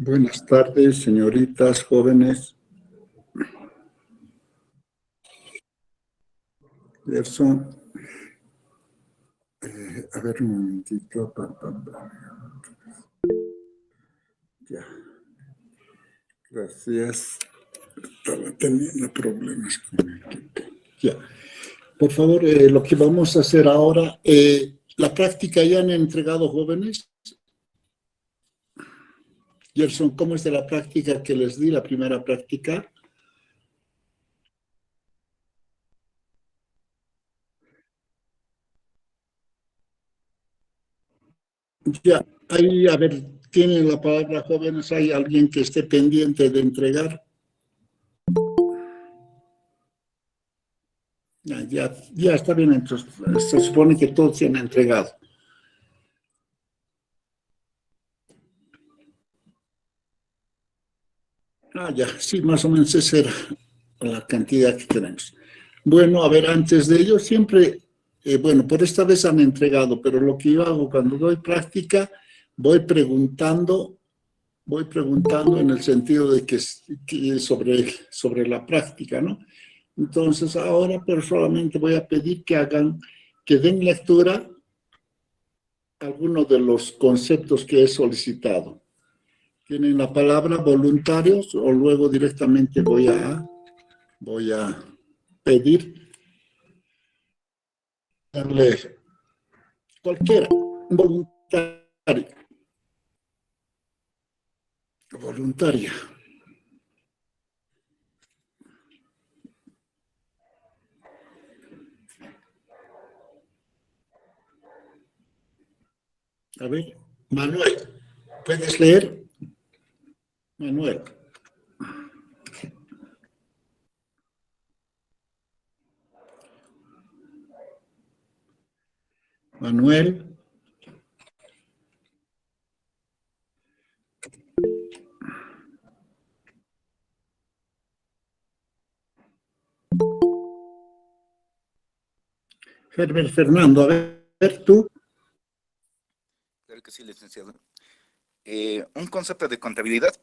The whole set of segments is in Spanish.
Buenas tardes, señoritas, jóvenes. Gerson. A ver un momentito. Ya. Gracias. Estaba teniendo problemas con el equipo. Ya. Por favor, lo que vamos a hacer ahora, la práctica ya han entregado, jóvenes. Gerson, ¿cómo es de la práctica que les di, la primera práctica? Ya, ahí, a ver, tienen la palabra, jóvenes. ¿Hay alguien que esté pendiente de entregar? Ya está bien, entonces se supone que todos se han entregado. Ya, sí, más o menos esa era la cantidad que tenemos. Bueno, a ver, antes de ello, siempre, bueno, por esta vez han entregado, pero lo que yo hago cuando doy práctica, voy preguntando en el sentido de que sobre la práctica, ¿no? Entonces, ahora, pero solamente voy a pedir que den lectura a algunos de los conceptos que he solicitado. Tienen la palabra voluntarios o luego directamente voy a pedir darle cualquiera, voluntaria. Voluntaria. A ver, Manuel, ¿puedes leer? Manuel. Manuel. Herbert Fernando, a ver tú. Claro que sí, licenciado. Un concepto de contabilidad.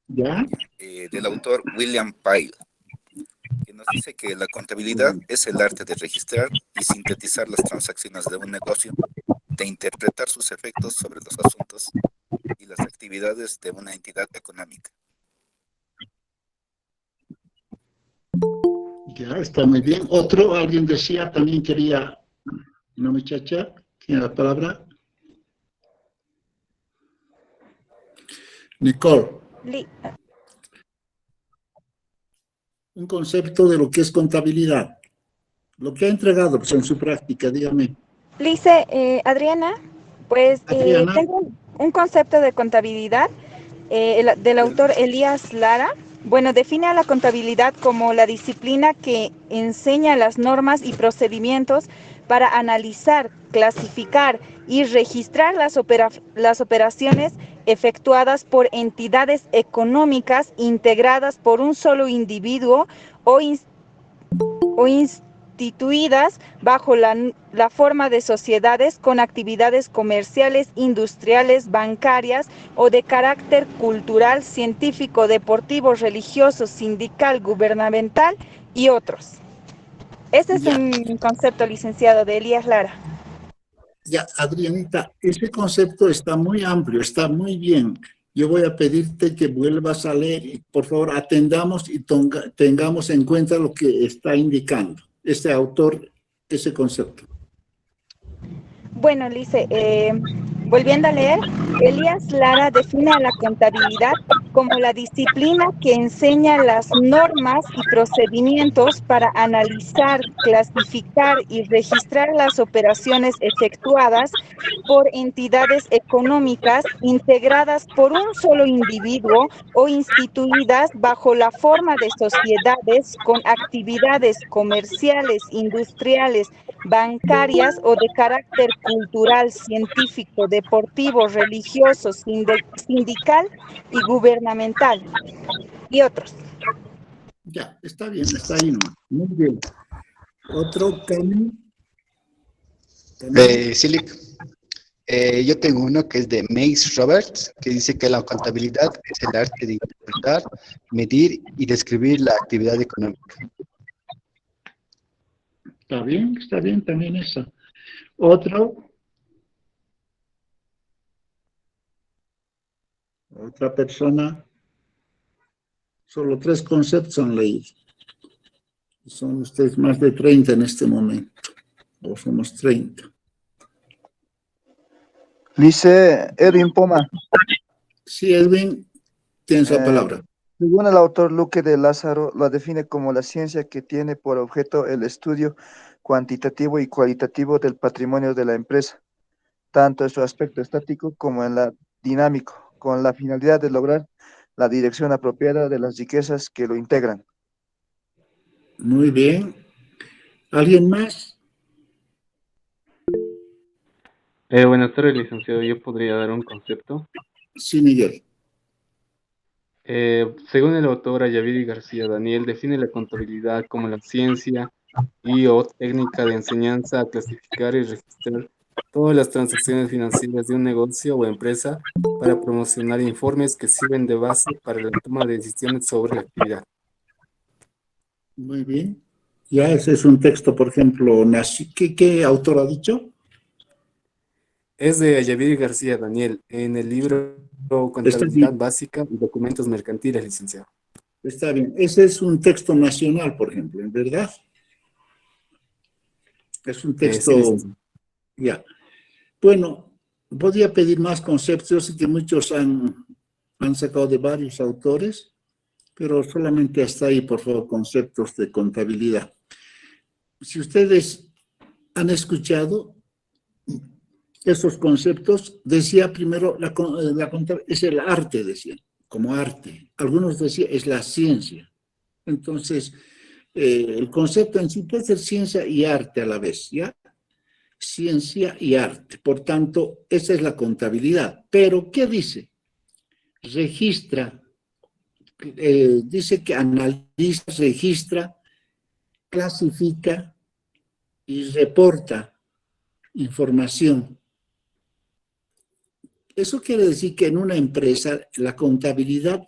¿Ya? Del autor William Pyle, que nos dice que la contabilidad es el arte de registrar y sintetizar las transacciones de un negocio, de interpretar sus efectos sobre los asuntos y las actividades de una entidad económica. Ya, está muy bien. Otro, alguien decía, también quería, una muchacha, tiene la palabra. Nicole. Un concepto de lo que es contabilidad. Lo que ha entregado pues, en su práctica, dígame. Adriana, pues Adriana. tengo un concepto de contabilidad del autor Elías Lara. Bueno, define a la contabilidad como la disciplina que enseña las normas y procedimientos para analizar, clasificar y registrar las operaciones efectuadas por entidades económicas integradas por un solo individuo o instituidas bajo la forma de sociedades con actividades comerciales, industriales, bancarias o de carácter cultural, científico, deportivo, religioso, sindical, gubernamental y otros. Este es un concepto, licenciado, de Elías Lara. Ya, Adrianita, ese concepto está muy amplio, está muy bien. Yo voy a pedirte que vuelvas a leer y por favor atendamos y tengamos en cuenta lo que está indicando este autor, ese concepto. Bueno, Lice, volviendo a leer, Elías Lara define a la contabilidad como la disciplina que enseña las normas y procedimientos para analizar, clasificar y registrar las operaciones efectuadas por entidades económicas integradas por un solo individuo o instituidas bajo la forma de sociedades con actividades comerciales, industriales, bancarias o de carácter cultural, científico, deportivo, religioso, sindical y gubernamental, y otros. Ya, está bien, está ahí nomás. Muy bien. Otro, Carmen. Silic. Yo tengo uno que es de Mace Roberts, que dice que la contabilidad es el arte de interpretar, medir y describir la actividad económica. Está bien también esa. Otro, otra persona, solo 3 conceptos han leído. Son ustedes más de 30 en este momento, o somos 30. Dice Edwin Poma, Sí, Edwin, tienes la palabra. según el autor Luque de Lázaro, la define como la ciencia que tiene por objeto el estudio cuantitativo y cualitativo del patrimonio de la empresa, tanto en su aspecto estático como en la dinámico, con la finalidad de lograr la dirección apropiada de las riquezas que lo integran. Muy bien. ¿Alguien más? Buenas tardes, licenciado. Yo podría dar un concepto. Sí, Miguel. Según el autor Ayaviri García Daniel, define la contabilidad como la ciencia y o técnica de enseñanza a clasificar y registrar todas las transacciones financieras de un negocio o empresa para promocionar informes que sirven de base para la toma de decisiones sobre la actividad. Muy bien. Ya ese es un texto, por ejemplo, ¿qué autor ha dicho? Es de Ayaviri García Daniel en el libro Está Contabilidad bien. Básica y Documentos Mercantiles, licenciado. Está bien. Ese es un texto nacional, por ejemplo, ¿en verdad? Es un Sí, texto, licenciado. ya. Bueno, podría pedir más conceptos. Yo sé que muchos han sacado de varios autores, pero solamente hasta ahí, por favor, conceptos de contabilidad. Si ustedes han escuchado esos conceptos, decía primero, la contabilidad es el arte, decían, como arte. Algunos decían, es la ciencia. Entonces, el concepto en sí puede ser ciencia y arte a la vez, ¿ya? Ciencia y arte. Por tanto, esa es la contabilidad. Pero, ¿qué dice? Registra, dice que analiza, registra, clasifica y reporta información. Eso quiere decir que en una empresa la contabilidad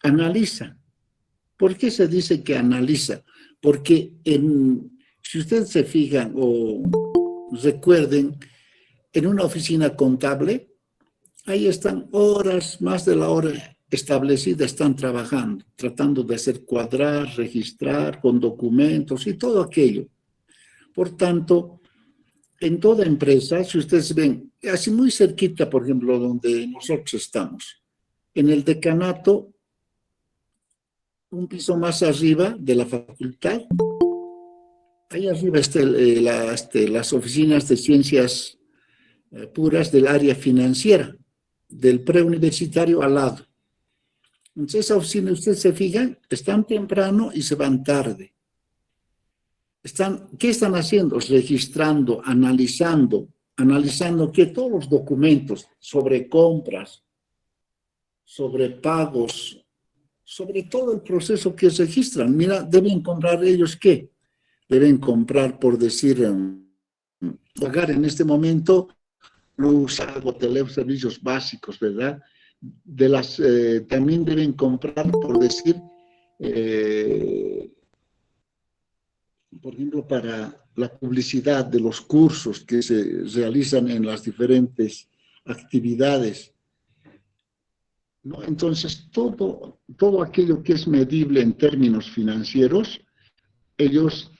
analiza. ¿Por qué se dice que analiza? Porque si ustedes se fijan o recuerden, en una oficina contable, ahí están horas, más de la hora establecida, están trabajando, tratando de hacer cuadrar, registrar con documentos y todo aquello. Por tanto, en toda empresa, si ustedes ven, así muy cerquita, por ejemplo, donde nosotros estamos, en el decanato, un piso más arriba de la facultad, ahí arriba están las oficinas de ciencias puras del área financiera, del preuniversitario al lado. Entonces, esa oficina, ustedes se fijan, están temprano y se van tarde. ¿Qué están haciendo? Registrando, analizando que todos los documentos sobre compras, sobre pagos, sobre todo el proceso que se registran. Mira, deben comprar ellos ¿qué? Deben comprar, por decir, pagar en este momento luz, agua, teléfono, servicios básicos, ¿verdad? También deben comprar, por decir, por ejemplo, para la publicidad de los cursos que se realizan en las diferentes actividades, ¿no? Entonces, todo aquello que es medible en términos financieros, ellos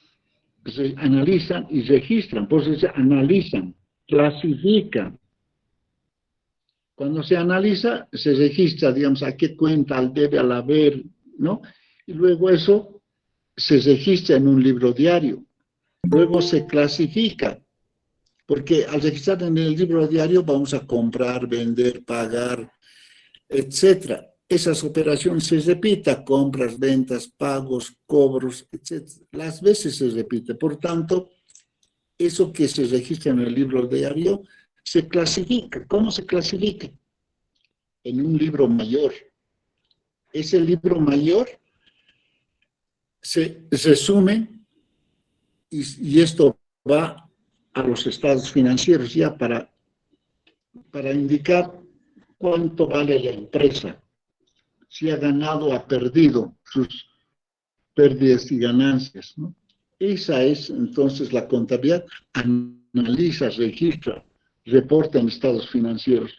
analizan y registran, por eso se analizan, clasifican. Cuando se analiza, se registra, digamos, a qué cuenta, al debe, al haber, ¿no? Y luego eso se registra en un libro diario. Luego se clasifica, porque al registrar en el libro diario vamos a comprar, vender, pagar, etcétera. Esas operaciones se repiten, compras, ventas, pagos, cobros, etcétera. Las veces se repite. Por tanto, eso que se registra en el libro diario se clasifica. ¿Cómo se clasifica? En un libro mayor. Ese libro mayor se resume y esto va a los estados financieros ya para indicar cuánto vale la empresa, si ha ganado o ha perdido sus pérdidas y ganancias, ¿no? Esa es entonces la contabilidad, analiza, registra, reporta en estados financieros.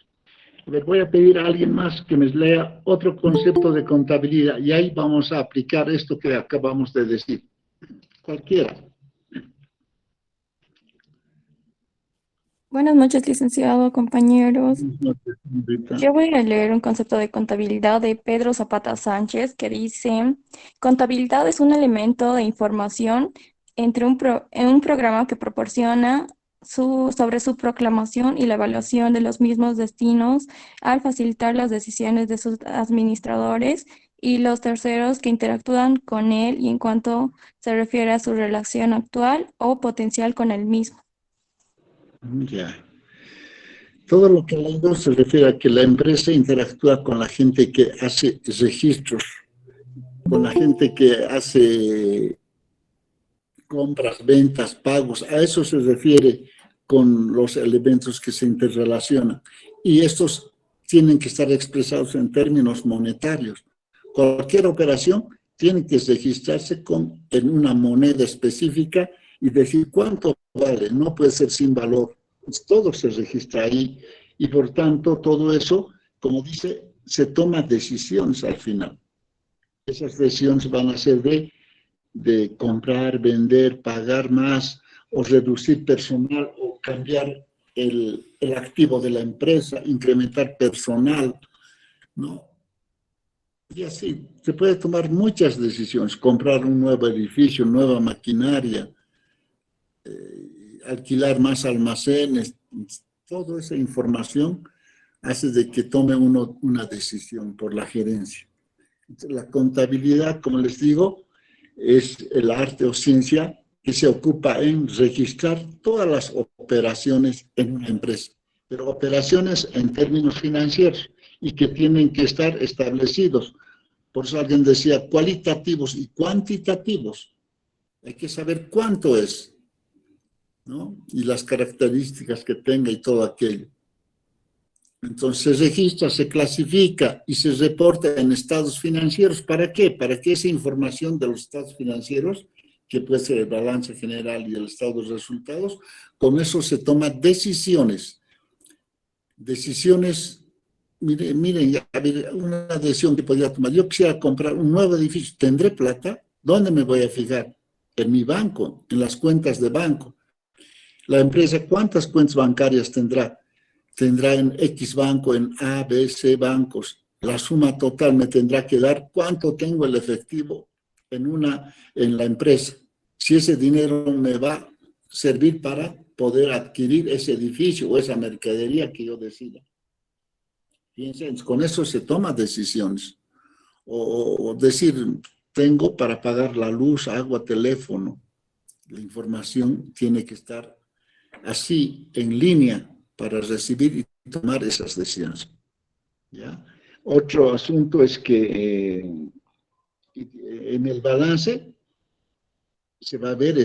Le voy a pedir a alguien más que me lea otro concepto de contabilidad y ahí vamos a aplicar esto que acabamos de decir. Cualquiera. Buenas noches, licenciado, compañeros. Yo voy a leer un concepto de contabilidad de Pedro Zapata Sánchez que dice: contabilidad es un elemento de información en un programa que proporciona sobre su proclamación y la evaluación de los mismos destinos al facilitar las decisiones de sus administradores y los terceros que interactúan con él y en cuanto se refiere a su relación actual o potencial con el mismo. Ya. Todo lo que leído se refiere a que la empresa interactúa con la gente que hace registros, con la gente que hace compras, ventas, pagos. A eso se refiere con los elementos que se interrelacionan. Y estos tienen que estar expresados en términos monetarios. Cualquier operación tiene que registrarse en una moneda específica y decir cuánto vale, no puede ser sin valor. Todo se registra ahí y por tanto todo eso, como dice, se toman decisiones al final. Esas decisiones van a ser de comprar, vender, pagar más o reducir personal o cambiar el activo de la empresa, incrementar personal, ¿no? Y así, se puede tomar muchas decisiones, comprar un nuevo edificio, nueva maquinaria, alquilar más almacenes, toda esa información hace de que tome uno una decisión por la gerencia. Entonces, la contabilidad, como les digo, es el arte o ciencia que se ocupa en registrar todas las operaciones en una empresa, pero operaciones en términos financieros y que tienen que estar establecidos. Por eso alguien decía cualitativos y cuantitativos. Hay que saber cuánto es, ¿no? Y las características que tenga y todo aquello. Entonces se registra, se clasifica y se reporta en estados financieros. ¿Para qué? Para que esa información de los estados financieros, que puede ser el balance general y el estado de resultados, con eso se toman decisiones. Decisiones, miren, ya, una decisión que podría tomar. Yo quisiera comprar un nuevo edificio, ¿tendré plata? ¿Dónde me voy a fijar? En mi banco, en las cuentas de banco. La empresa, ¿cuántas cuentas bancarias tendrá? Tendrá en X banco, en A, B, C bancos. La suma total me tendrá que dar cuánto tengo el efectivo en la empresa. Si ese dinero me va a servir para poder adquirir ese edificio o esa mercadería que yo decida. Fíjense, con eso se toman decisiones. O decir, tengo para pagar la luz, agua, teléfono. La información tiene que estar así, en línea, para recibir y tomar esas decisiones. ¿Ya? Otro asunto es que en el balance se va a ver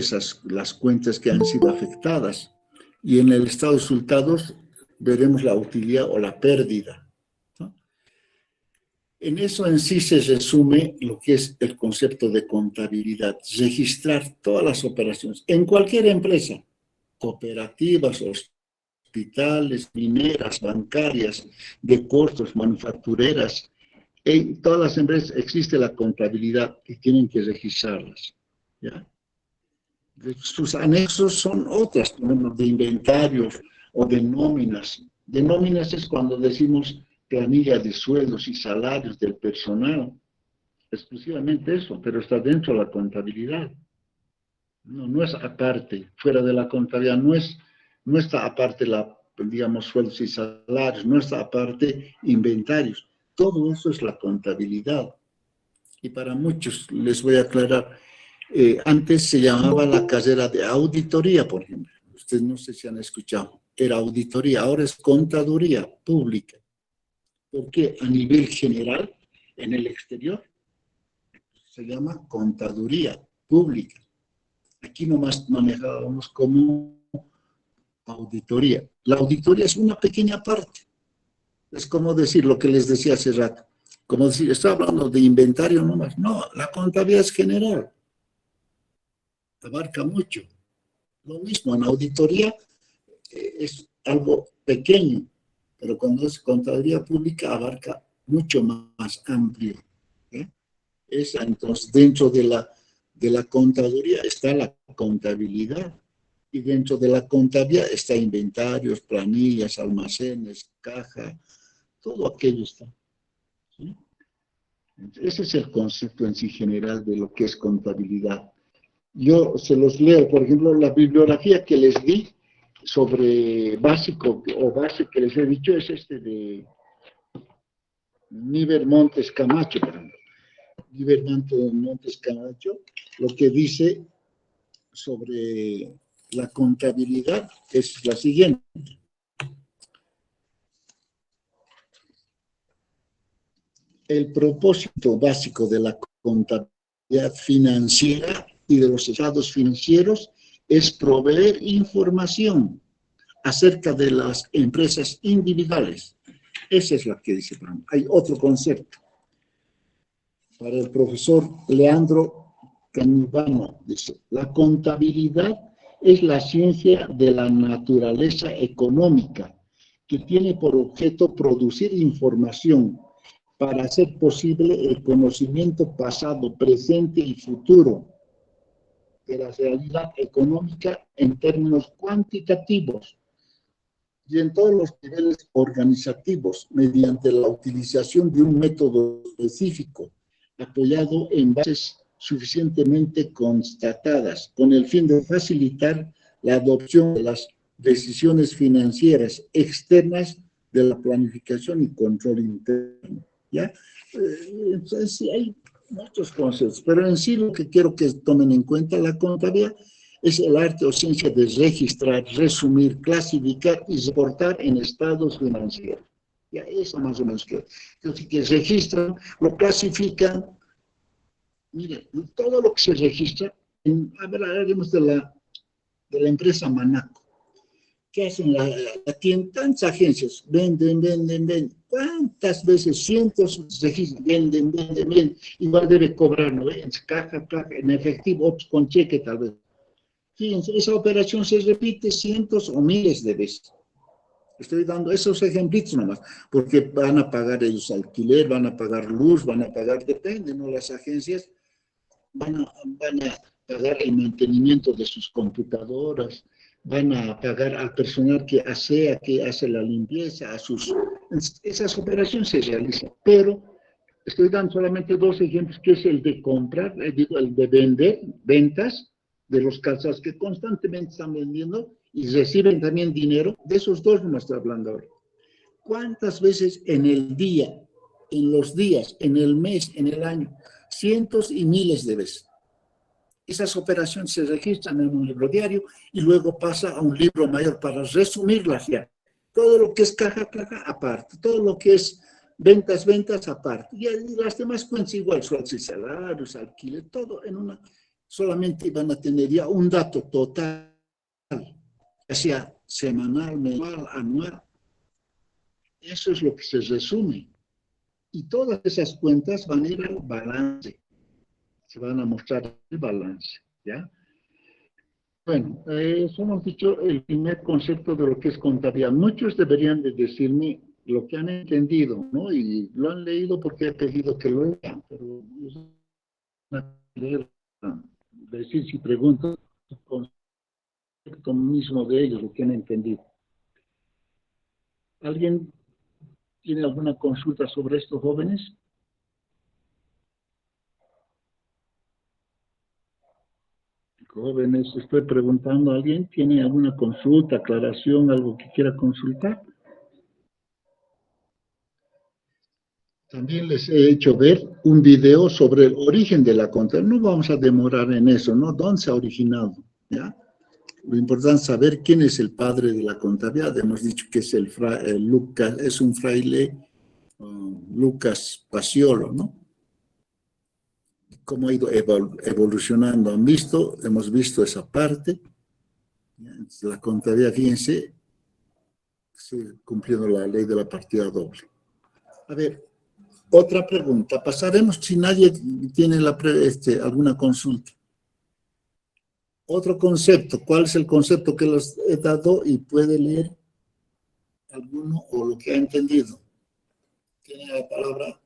las cuentas que han sido afectadas y en el estado de resultados veremos la utilidad o la pérdida, ¿no? En eso en sí se resume lo que es el concepto de contabilidad, registrar todas las operaciones en cualquier empresa, cooperativas, hospitales, mineras, bancarias, de costos, manufactureras. En todas las empresas existe la contabilidad y tienen que registrarlas, ¿ya? Sus anexos son otras, por ejemplo, de inventarios o de nóminas. De nóminas es cuando decimos planilla de sueldos y salarios del personal, exclusivamente eso, pero está dentro de la contabilidad. No es aparte, fuera de la contabilidad, no está aparte digamos, sueldos y salarios, no está aparte inventarios. Todo eso es la contabilidad. Y para muchos, les voy a aclarar, antes se llamaba la carrera de auditoría, por ejemplo. Ustedes no sé si han escuchado. Era auditoría, ahora es contaduría pública. Porque a nivel general, en el exterior, se llama contaduría pública. Aquí nomás manejábamos como auditoría. La auditoría es una pequeña parte. Es como decir lo que les decía hace rato. Como decir, está hablando de inventario nomás. No, la contabilidad es general. Abarca mucho. Lo mismo, en auditoría es algo pequeño, pero cuando es contabilidad pública abarca mucho más amplio. Entonces, dentro de la contaduría está la contabilidad, y dentro de la contabilidad está inventarios, planillas, almacenes, caja, todo aquello está. ¿Sí? Ese es el concepto en sí general de lo que es contabilidad. Yo se los leo, por ejemplo, la bibliografía que les di sobre básico o base que les he dicho es de Niver Montes Camacho, por ejemplo. Niver Montes Camacho, lo que dice sobre la contabilidad es la siguiente. El propósito básico de la contabilidad financiera y de los estados financieros es proveer información acerca de las empresas individuales. Esa es la que dice. Hay otro concepto. Para el profesor Leandro Canivano, dice, la contabilidad es la ciencia de la naturaleza económica que tiene por objeto producir información para hacer posible el conocimiento pasado, presente y futuro de la realidad económica en términos cuantitativos y en todos los niveles organizativos mediante la utilización de un método específico apoyado en bases suficientemente constatadas con el fin de facilitar la adopción de las decisiones financieras externas de la planificación y control interno. ¿Ya? Entonces, sí, hay muchos conceptos, pero en sí lo que quiero que tomen en cuenta, la contabilidad es el arte o ciencia de registrar, resumir, clasificar y reportar en estados financieros. Ya, eso más o menos que registran, lo clasifican. Mire, todo lo que se registra, hablaremos de la empresa Manaco. ¿Qué hacen? Tienen tantas agencias, venden. ¿Cuántas veces? Cientos registran, venden. Igual debe cobrar, ¿no? En caja, en efectivo, con cheque tal vez. Fíjense, esa operación se repite cientos o miles de veces. Estoy dando esos ejemplitos nomás, porque van a pagar ellos alquiler, van a pagar luz, van a pagar, depende, ¿no? Las agencias van a pagar el mantenimiento de sus computadoras, van a pagar al personal que asea, que hace la limpieza, esas operaciones se realizan, pero estoy dando solamente dos ejemplos, que es el de comprar, el de vender, ventas de los calzados que constantemente están vendiendo y reciben también dinero. De esos dos no me estoy hablando ahora. ¿Cuántas veces en el día, en los días, en el mes, en el año? Cientos y miles de veces. Esas operaciones se registran en un libro diario y luego pasa a un libro mayor para resumirlas ya. Todo lo que es caja, aparte. Todo lo que es ventas, aparte. Y las demás cuentas igual, sueldos y salarios, alquiler, todo en una. Solamente van a tener ya un dato total, ya sea semanal, mensual, anual. Eso es lo que se resume. Y todas esas cuentas van a ir al balance. Se van a mostrar el balance, ¿ya? Bueno, eso hemos dicho el primer concepto de lo que es contabilidad. Muchos deberían de decirme lo que han entendido, ¿no? Y lo han leído porque he pedido que lo lean, pero decir si pregunto el concepto mismo de ellos, lo que han entendido. ¿Alguien tiene alguna consulta sobre estos jóvenes? Jóvenes, estoy preguntando, ¿alguien tiene alguna consulta, aclaración, algo que quiera consultar? También les he hecho ver un video sobre el origen de la contabilidad. No vamos a demorar en eso, ¿no? ¿Dónde se ha originado? ¿Ya? Lo importante es saber quién es el padre de la contabilidad. Hemos dicho que es Lucas, es un fraile, Lucas Paciolo, ¿no? Cómo ha ido evolucionando. Hemos visto esa parte. ¿Ya? Entonces, la contabilidad, fíjense, cumpliendo la ley de la partida doble. A ver, otra pregunta. Pasaremos si nadie tiene alguna consulta. Otro concepto. ¿Cuál es el concepto que les he dado y puede leer alguno o lo que ha entendido? ¿Tiene la palabra?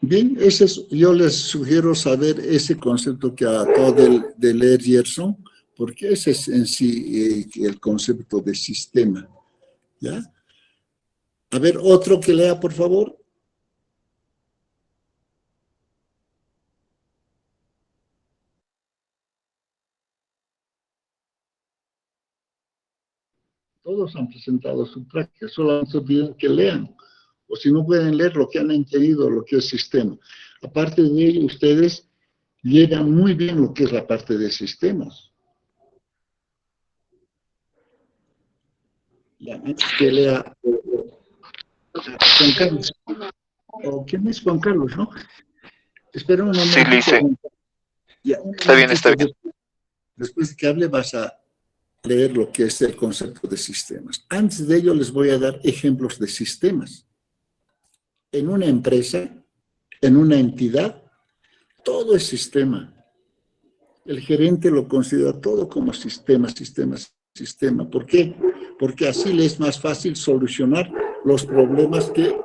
Bien, yo les sugiero saber ese concepto que acabo de leer Gerson, porque ese es en sí el concepto de sistema. ¿Ya? A ver, otro que lea, por favor. Todos han presentado su práctica, solamente piden que lean, o si no pueden leer lo que han entendido, lo que es sistema. Aparte de ello, ustedes llegan muy bien lo que es la parte de sistemas. Ya, antes que lea Juan Carlos. ¿O quién es Juan Carlos, no? Espera un momento. Sí, Lice. Ya, Está bien, está bien. Después de que hable vas a leer lo que es el concepto de sistemas. Antes de ello les voy a dar ejemplos de sistemas. En una empresa, en una entidad, todo es sistema. El gerente lo considera todo como sistema, sistema, sistema. ¿Por qué? Porque así le es más fácil solucionar los problemas que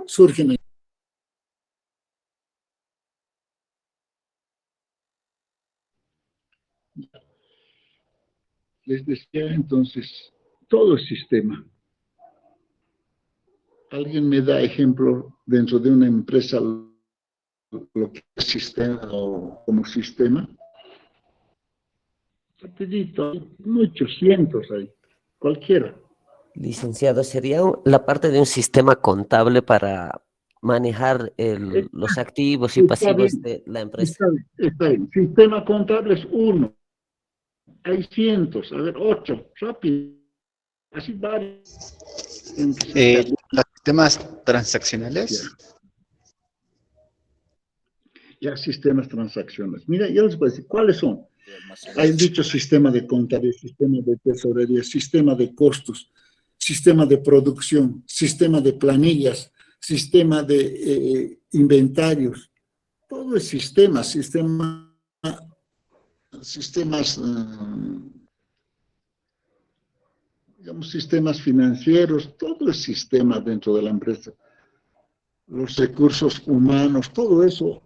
surgen en les decía entonces, todo es sistema. ¿Alguien me da ejemplo dentro de una empresa lo que es sistema o como sistema? Rapidito, muchos cientos hay, cualquiera. Licenciado, sería la parte de un sistema contable para manejar los activos y pasivos de la empresa. Está bien. Sistema contable es uno. Hay cientos, a ver, 8, rápido. Así varios. Los sistemas transaccionales. Ya, sistemas transaccionales. Mira, yo les voy a decir, ¿cuáles son? Hay dicho sistema de contabilidad, sistema de tesorería, sistema de costos, sistema de producción, sistema de planillas, sistema de inventarios. Todo es sistema, sistemas, digamos, sistemas financieros, todo es sistema dentro de la empresa. Los recursos humanos, todo eso,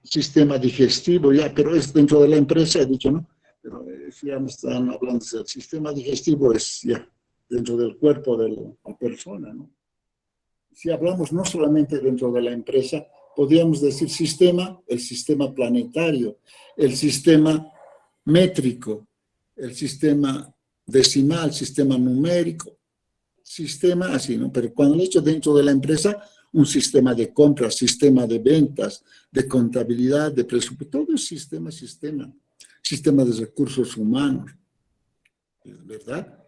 sistema digestivo, ya, pero es dentro de la empresa, he dicho, ¿no? Pero ya me están hablando del sistema digestivo, es ya dentro del cuerpo de la persona, ¿no? Si hablamos no solamente dentro de la empresa, podríamos decir sistema, el sistema planetario, el sistema métrico, el sistema decimal, sistema numérico, sistema así, ¿no? Pero cuando lo he hecho dentro de la empresa, un sistema de compras, sistema de ventas, de contabilidad, de presupuesto, todo es sistema, sistema de recursos humanos, ¿verdad?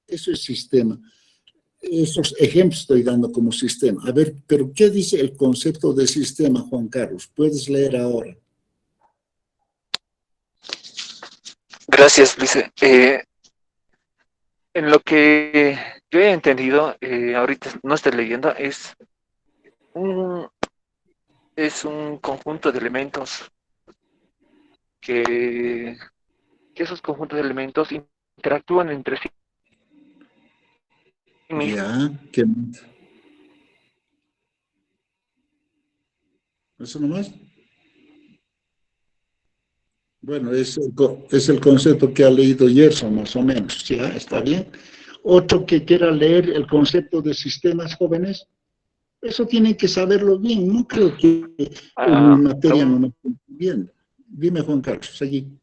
Eso es sistema. Esos ejemplos estoy dando como sistema. A ver, pero ¿qué dice el concepto de sistema, Juan Carlos? Puedes leer ahora. Gracias, Lice. En lo que yo he entendido, ahorita no estoy leyendo, es un conjunto de elementos que esos conjuntos de elementos interactúan entre sí mismos. Ya, ¿qué más? ¿Eso nomás? Bueno, es el concepto que ha leído Gerson, más o menos. ¿Ya? ¿Está bien? Otro que quiera leer el concepto de sistemas jóvenes, eso tienen que saberlo bien. No creo que en mi materia no me estoy viendo. Dime, Juan Carlos, seguí.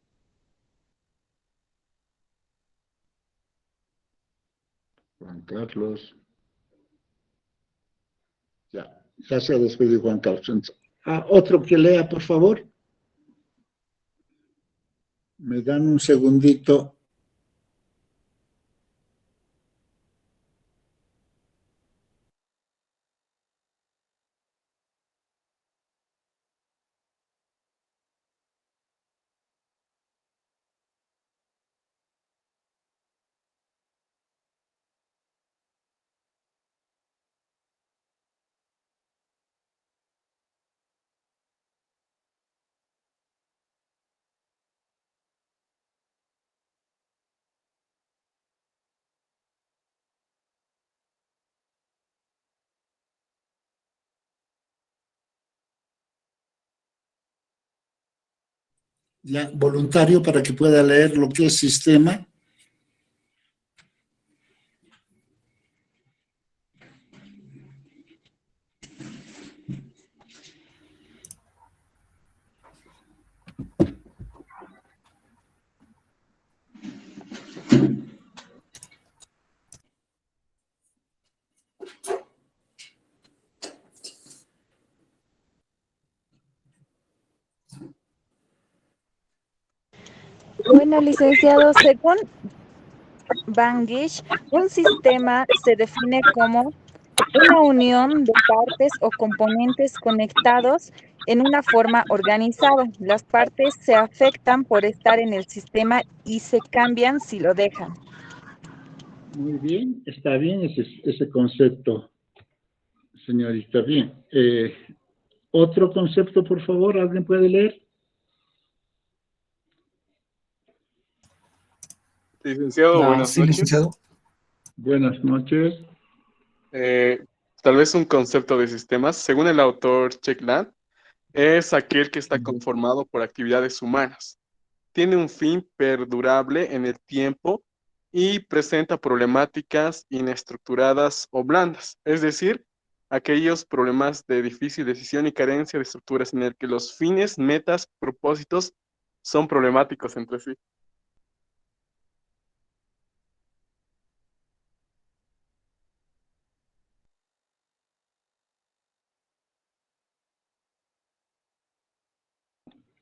Juan Carlos. Ya se ha despedido Juan Carlos. Otro que lea, por favor. Me dan un segundito. Ya, voluntario para que pueda leer lo que es sistema. Bueno, licenciado, según Van Gish, un sistema se define como una unión de partes o componentes conectados en una forma organizada. Las partes se afectan por estar en el sistema y se cambian si lo dejan. Muy bien, está bien ese concepto, señorita. Bien. Otro concepto, por favor, ¿alguien puede leer? Licenciado, buenas Sí, noches. licenciado. Buenas noches. Tal vez un concepto de sistemas, según el autor Chuck Land, es aquel que está conformado por actividades humanas. Tiene un fin perdurable en el tiempo y presenta problemáticas inestructuradas o blandas, es decir, aquellos problemas de difícil decisión y carencia de estructuras en el que los fines, metas, propósitos son problemáticos entre sí.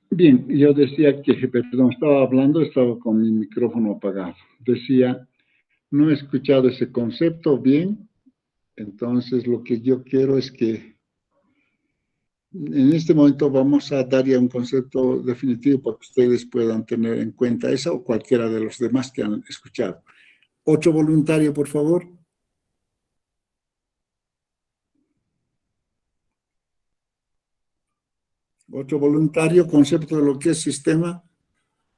Bien, yo decía que, perdón, estaba con mi micrófono apagado. Decía, no he escuchado ese concepto bien, entonces lo que yo quiero es que en este momento vamos a dar ya un concepto definitivo para que ustedes puedan tener en cuenta esa o cualquiera de los demás que han escuchado. Otro voluntario, por favor. Otro voluntario, concepto de lo que es sistema.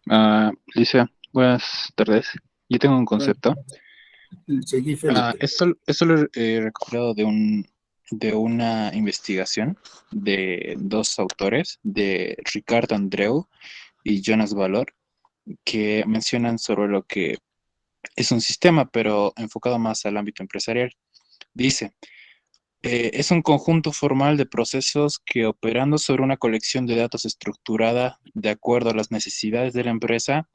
Alicia, buenas tardes. Yo tengo un concepto. Seguí, Felipe. Esto lo he recopilado de una investigación de dos autores, de Ricardo Andreu y Jonas Valor, que mencionan sobre lo que es un sistema, pero enfocado más al ámbito empresarial. Dice, es un conjunto formal de procesos que, operando sobre una colección de datos estructurada de acuerdo a las necesidades de la empresa,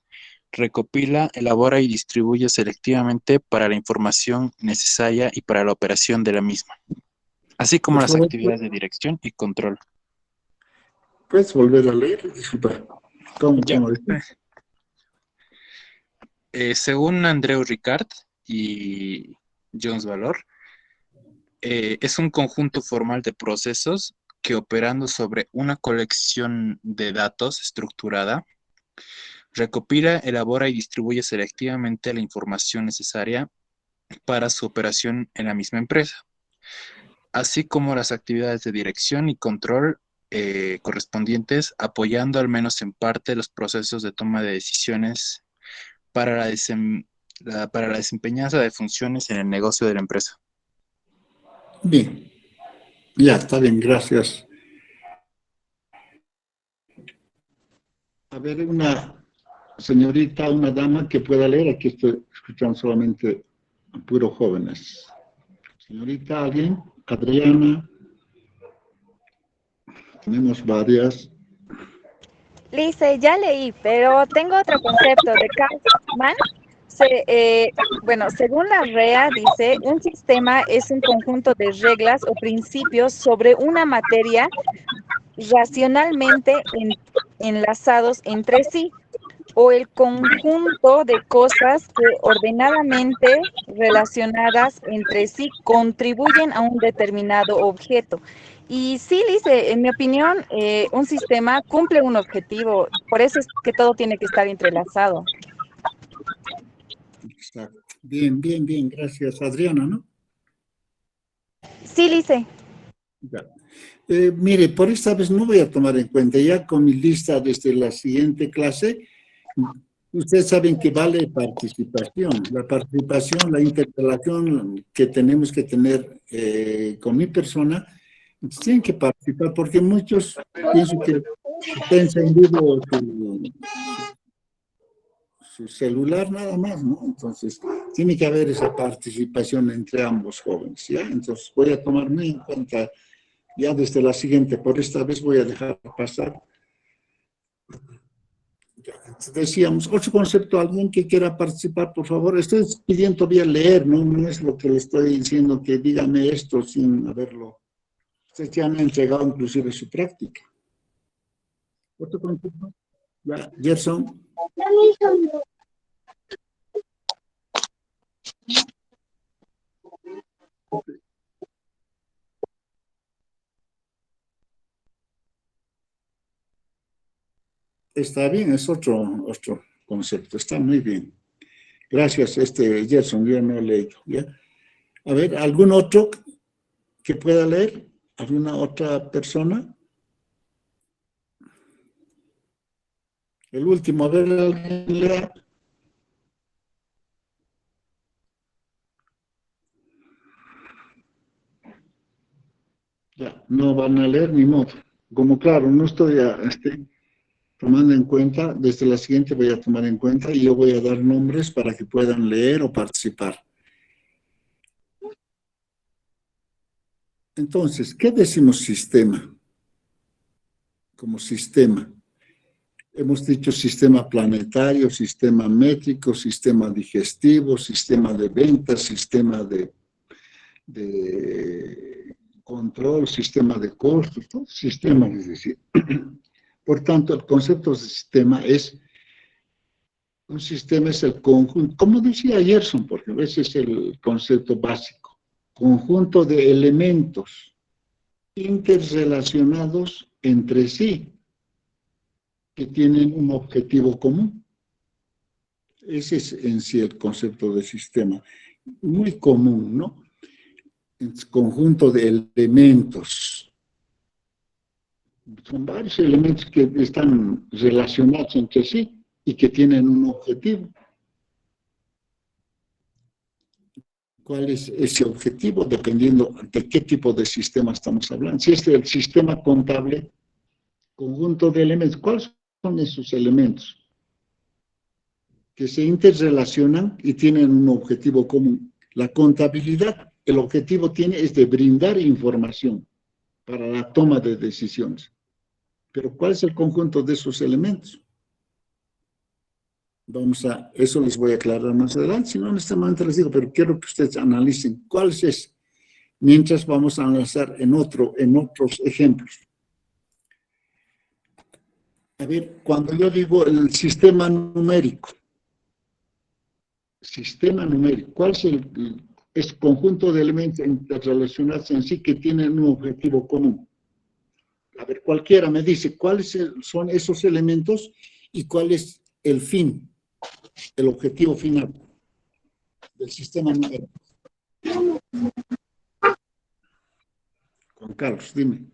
recopila, elabora y distribuye selectivamente para la información necesaria y para la operación de la misma, así como las actividades de dirección y control. ¿Puedes volver a leer? Disculpa. ¿Cómo dices? Según Andreu Ricard y Jonas Valor, es un conjunto formal de procesos que, operando sobre una colección de datos estructurada, recopila, elabora y distribuye selectivamente la información necesaria para su operación en la misma empresa, así como las actividades de dirección y control correspondientes, apoyando al menos en parte los procesos de toma de decisiones para la desempeñanza de funciones en el negocio de la empresa. Bien, ya está bien, gracias. A ver, una señorita, una dama que pueda leer, aquí estoy escuchando solamente puros jóvenes. Señorita, ¿alguien? Adriana. Tenemos varias. Lice, ya leí, pero tengo otro concepto de Carl Mann Bueno, según la REA, dice, un sistema es un conjunto de reglas o principios sobre una materia racionalmente enlazados entre sí, o el conjunto de cosas que ordenadamente relacionadas entre sí contribuyen a un determinado objeto. Y sí, dice, en mi opinión, un sistema cumple un objetivo, por eso es que todo tiene que estar entrelazado. Exacto. Bien, bien, bien. Gracias, Adriana, ¿no? Sí, Lice. Ya. Mire, por esta vez no voy a tomar en cuenta, ya con mi lista desde la siguiente clase, ustedes saben que vale participación. La participación, la interrelación que tenemos que tener con mi persona, tienen que participar, porque muchos pienso que está encendido su celular nada más, ¿no? Entonces, tiene que haber esa participación entre ambos jóvenes, ¿ya? Entonces, voy a tomar muy en cuenta ya desde la siguiente. Por esta vez voy a dejar pasar. Decíamos, otro concepto, alguien que quiera participar, por favor. Estoy pidiendo todavía leer, ¿no? No es lo que le estoy diciendo, que dígame esto sin haberlo. Ustedes ya han entregado inclusive su práctica. ¿Otro concepto? Ya, Gerson. Está bien, es otro concepto, está muy bien. Gracias, Gerson, yo no he leído, ¿ya? A ver, ¿algún otro que pueda leer? ¿Alguna otra persona? El último, a ver, alguien lea. Ya, no van a leer ni modo. Como claro, no estoy tomando en cuenta, desde la siguiente voy a tomar en cuenta y yo voy a dar nombres para que puedan leer o participar. Entonces, ¿qué decimos sistema? Como sistema. Hemos dicho sistema planetario, sistema métrico, sistema digestivo, sistema de ventas, sistema de control, sistema de costos, todo sistema, es decir. Por tanto, el concepto de sistema es, un sistema es el conjunto, como decía Gerson, porque a veces es el concepto básico, conjunto de elementos interrelacionados entre sí, que tienen un objetivo común. Ese es en sí el concepto de sistema, muy común, ¿no? Es conjunto de elementos. Son varios elementos que están relacionados entre sí y que tienen un objetivo. ¿Cuál es ese objetivo? Dependiendo de qué tipo de sistema estamos hablando. Si es el sistema contable, conjunto de elementos, ¿cuáles son esos elementos? Que se interrelacionan y tienen un objetivo común. La contabilidad, el objetivo es de brindar información para la toma de decisiones. Pero ¿cuál es el conjunto de esos elementos? Eso les voy a aclarar más adelante, si no en este momento les digo, pero quiero que ustedes analicen cuál es, mientras vamos a analizar en otros ejemplos. A ver, cuando yo digo el sistema numérico, ¿cuál es el conjunto de elementos interrelacionados en sí que tienen un objetivo común? A ver, cualquiera me dice cuáles son esos elementos y cuál es el fin, el objetivo final del sistema numérico. Juan Carlos, dime.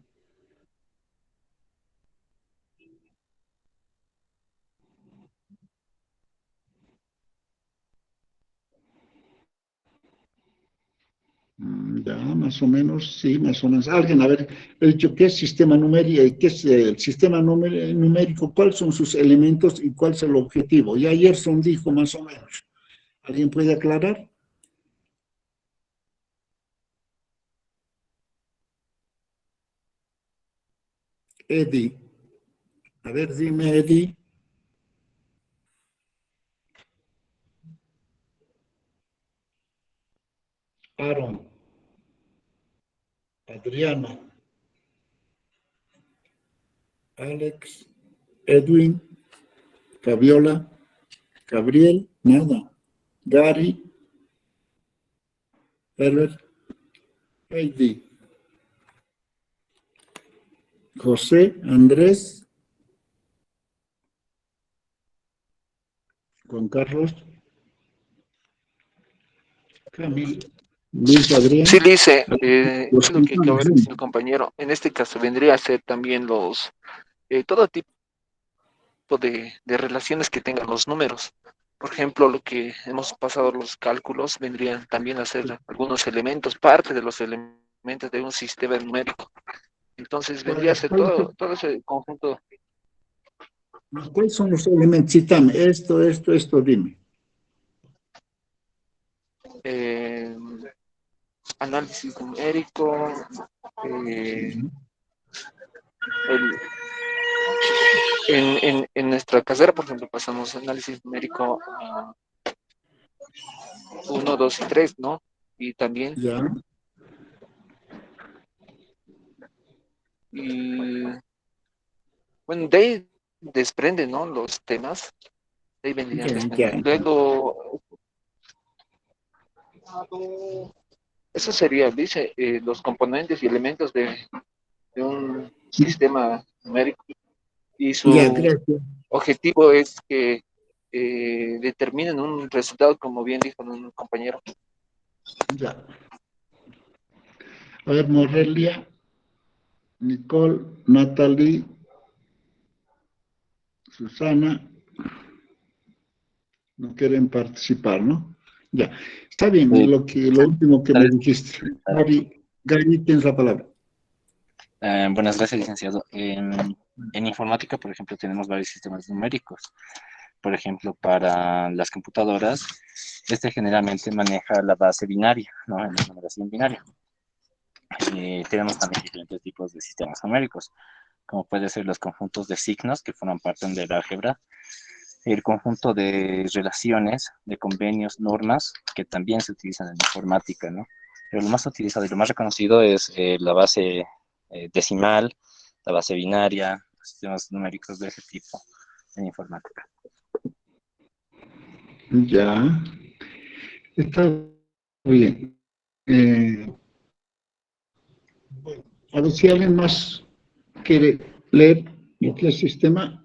Ya, más o menos, sí, más o menos. Alguien, a ver, he dicho, ¿qué es sistema numérico? ¿Qué es el sistema numérico? ¿Cuáles son sus elementos y cuál es el objetivo? Ya Gerson dijo más o menos. ¿Alguien puede aclarar? Eddie. A ver, dime, Eddie. Aaron, Adriana, Alex, Edwin, Fabiola, Gabriel, nada. Gary, Herbert, Heidi, José, Andrés, Juan Carlos, Camilo, Luis Adrián. Sí, dice, Los es lo que acaba de contanos, decir el compañero. En este caso vendría a ser también todo tipo de relaciones que tengan los números. Por ejemplo, lo que hemos pasado los cálculos vendrían también a ser algunos elementos, parte de los elementos de un sistema numérico. Entonces vendría a ser todo ese conjunto. ¿Cuáles son los elementos? Cítame, esto, dime. eh, Análisis numérico, el- en nuestra carrera, por ejemplo, pasamos análisis numérico 1, 2 y 3, ¿no? Y también, Ya, y bueno, de ahí desprenden, ¿no? Los temas, de ahí vendrían ya. desprendiendo. Luego, eso sería, dice, los componentes y elementos de un sistema numérico. Y Ya, su gracias. objetivo es que determinen un resultado, como bien dijo un compañero. Ya. A ver, Morelia, Nicole, Natalie, Susana, no quieren participar, ¿no? Ya, está bien, Sí, lo último que tal me vez, dijiste. claro. Gary, tienes la palabra. Buenas gracias, licenciado. En informática, por ejemplo, tenemos varios sistemas numéricos. Por ejemplo, para las computadoras, este generalmente maneja la base binaria, ¿no? En la numeración binaria. Tenemos también diferentes tipos de sistemas numéricos, como pueden ser los conjuntos de signos que forman parte del álgebra, el conjunto de relaciones, de convenios, normas, que también se utilizan en informática, ¿no? Pero lo más utilizado y lo más reconocido es la base decimal, la base binaria, los sistemas numéricos de ese tipo en informática. Ya, está bien. Bueno, a ver si alguien más quiere leer lo que es sistema.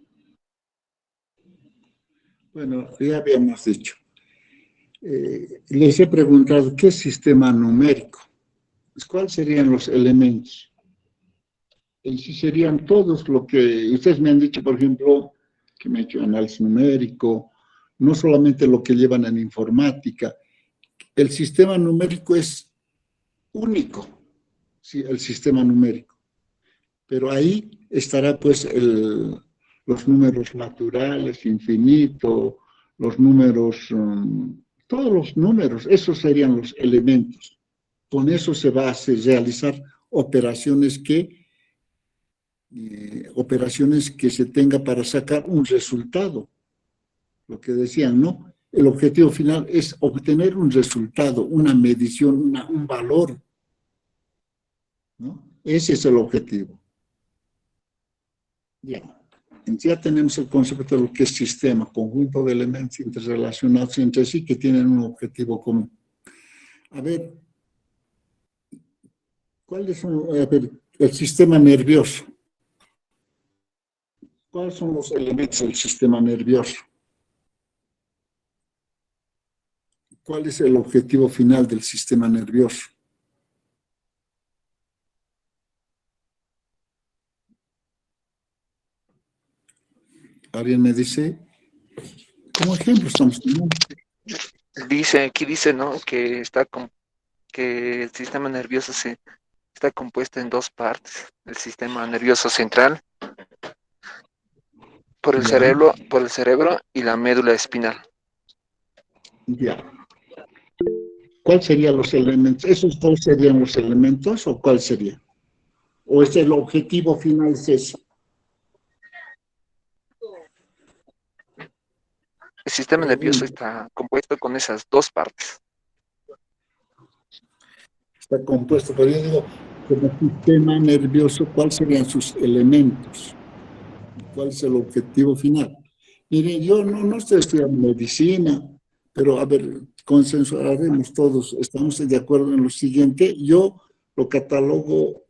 Bueno, ya habíamos dicho. Les he preguntado, ¿qué es sistema numérico? Pues, ¿cuáles serían los elementos? En sí serían todos lo que ustedes me han dicho, por ejemplo, que me he hecho análisis numérico, no solamente lo que llevan en informática. El sistema numérico es único, sí, el sistema numérico. Pero ahí estará pues los números naturales, infinito, los números, todos los números, esos serían los elementos. Con eso se va a realizar operaciones que se tenga para sacar un resultado. Lo que decían, ¿no? El objetivo final es obtener un resultado, una medición, un valor, ¿no? Ese es el objetivo. Bien. Ya tenemos el concepto de lo que es sistema, conjunto de elementos interrelacionados entre sí que tienen un objetivo común. A ver, ¿cuáles son, a ver, el sistema nervioso? ¿Cuáles son los elementos del sistema nervioso? ¿Cuál es el objetivo final del sistema nervioso? ¿Alguien me dice? Como ejemplo estamos tomando. Aquí dice, ¿no? Que el sistema nervioso está compuesto en dos partes. El sistema nervioso central Ya, por el cerebro y la médula espinal. ya. ¿Cuáles serían los elementos? ¿Esos dos serían los elementos o cuál sería? ¿O es el objetivo final es ese? El sistema nervioso Pregunto. está compuesto con esas dos partes. está compuesto, pero yo digo, como sistema nervioso, ¿cuáles serían sus elementos? ¿Cuál es el objetivo final? Miren, yo no estoy estudiando medicina, pero a ver, consensuaremos todos, estamos de acuerdo en lo siguiente. Yo lo catalogo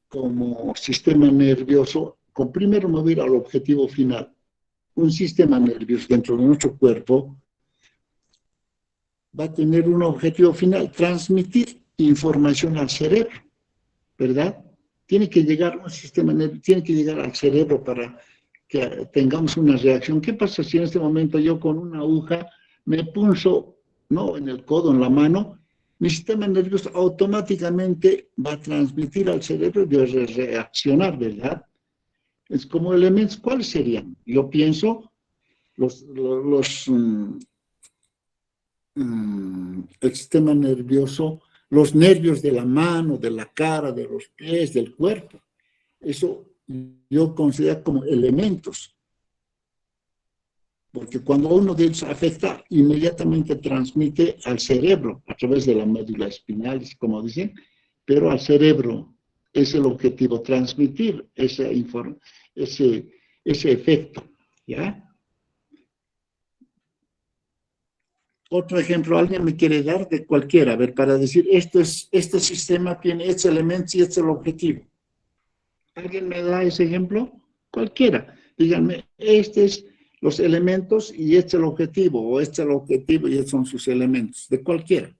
como sistema nervioso. Primero me voy a ir al objetivo final. Un sistema nervioso dentro de nuestro cuerpo va a tener un objetivo final, transmitir información al cerebro, ¿verdad? Tiene que llegar un sistema nervioso, tiene que llegar al cerebro para que tengamos una reacción. ¿Qué pasa si en este momento yo con una aguja me punzo, no en el codo, en la mano? Mi sistema nervioso automáticamente va a transmitir al cerebro y debe reaccionar, ¿verdad? Es como elementos, ¿cuáles serían? Yo pienso el sistema nervioso, los nervios de la mano, de la cara, de los pies, del cuerpo. Eso yo considero como elementos, porque cuando uno de ellos afecta, inmediatamente transmite al cerebro a través de la médula espinal, como dicen, pero al cerebro es el objetivo, transmitir ese efecto, ¿ya? Otro ejemplo, alguien me quiere dar de cualquiera, a ver, para decir, este sistema tiene estos elementos y este es el objetivo. ¿Alguien me da ese ejemplo? Cualquiera. Díganme, este es los elementos y este es el objetivo, o este es el objetivo y estos son sus elementos, de cualquiera.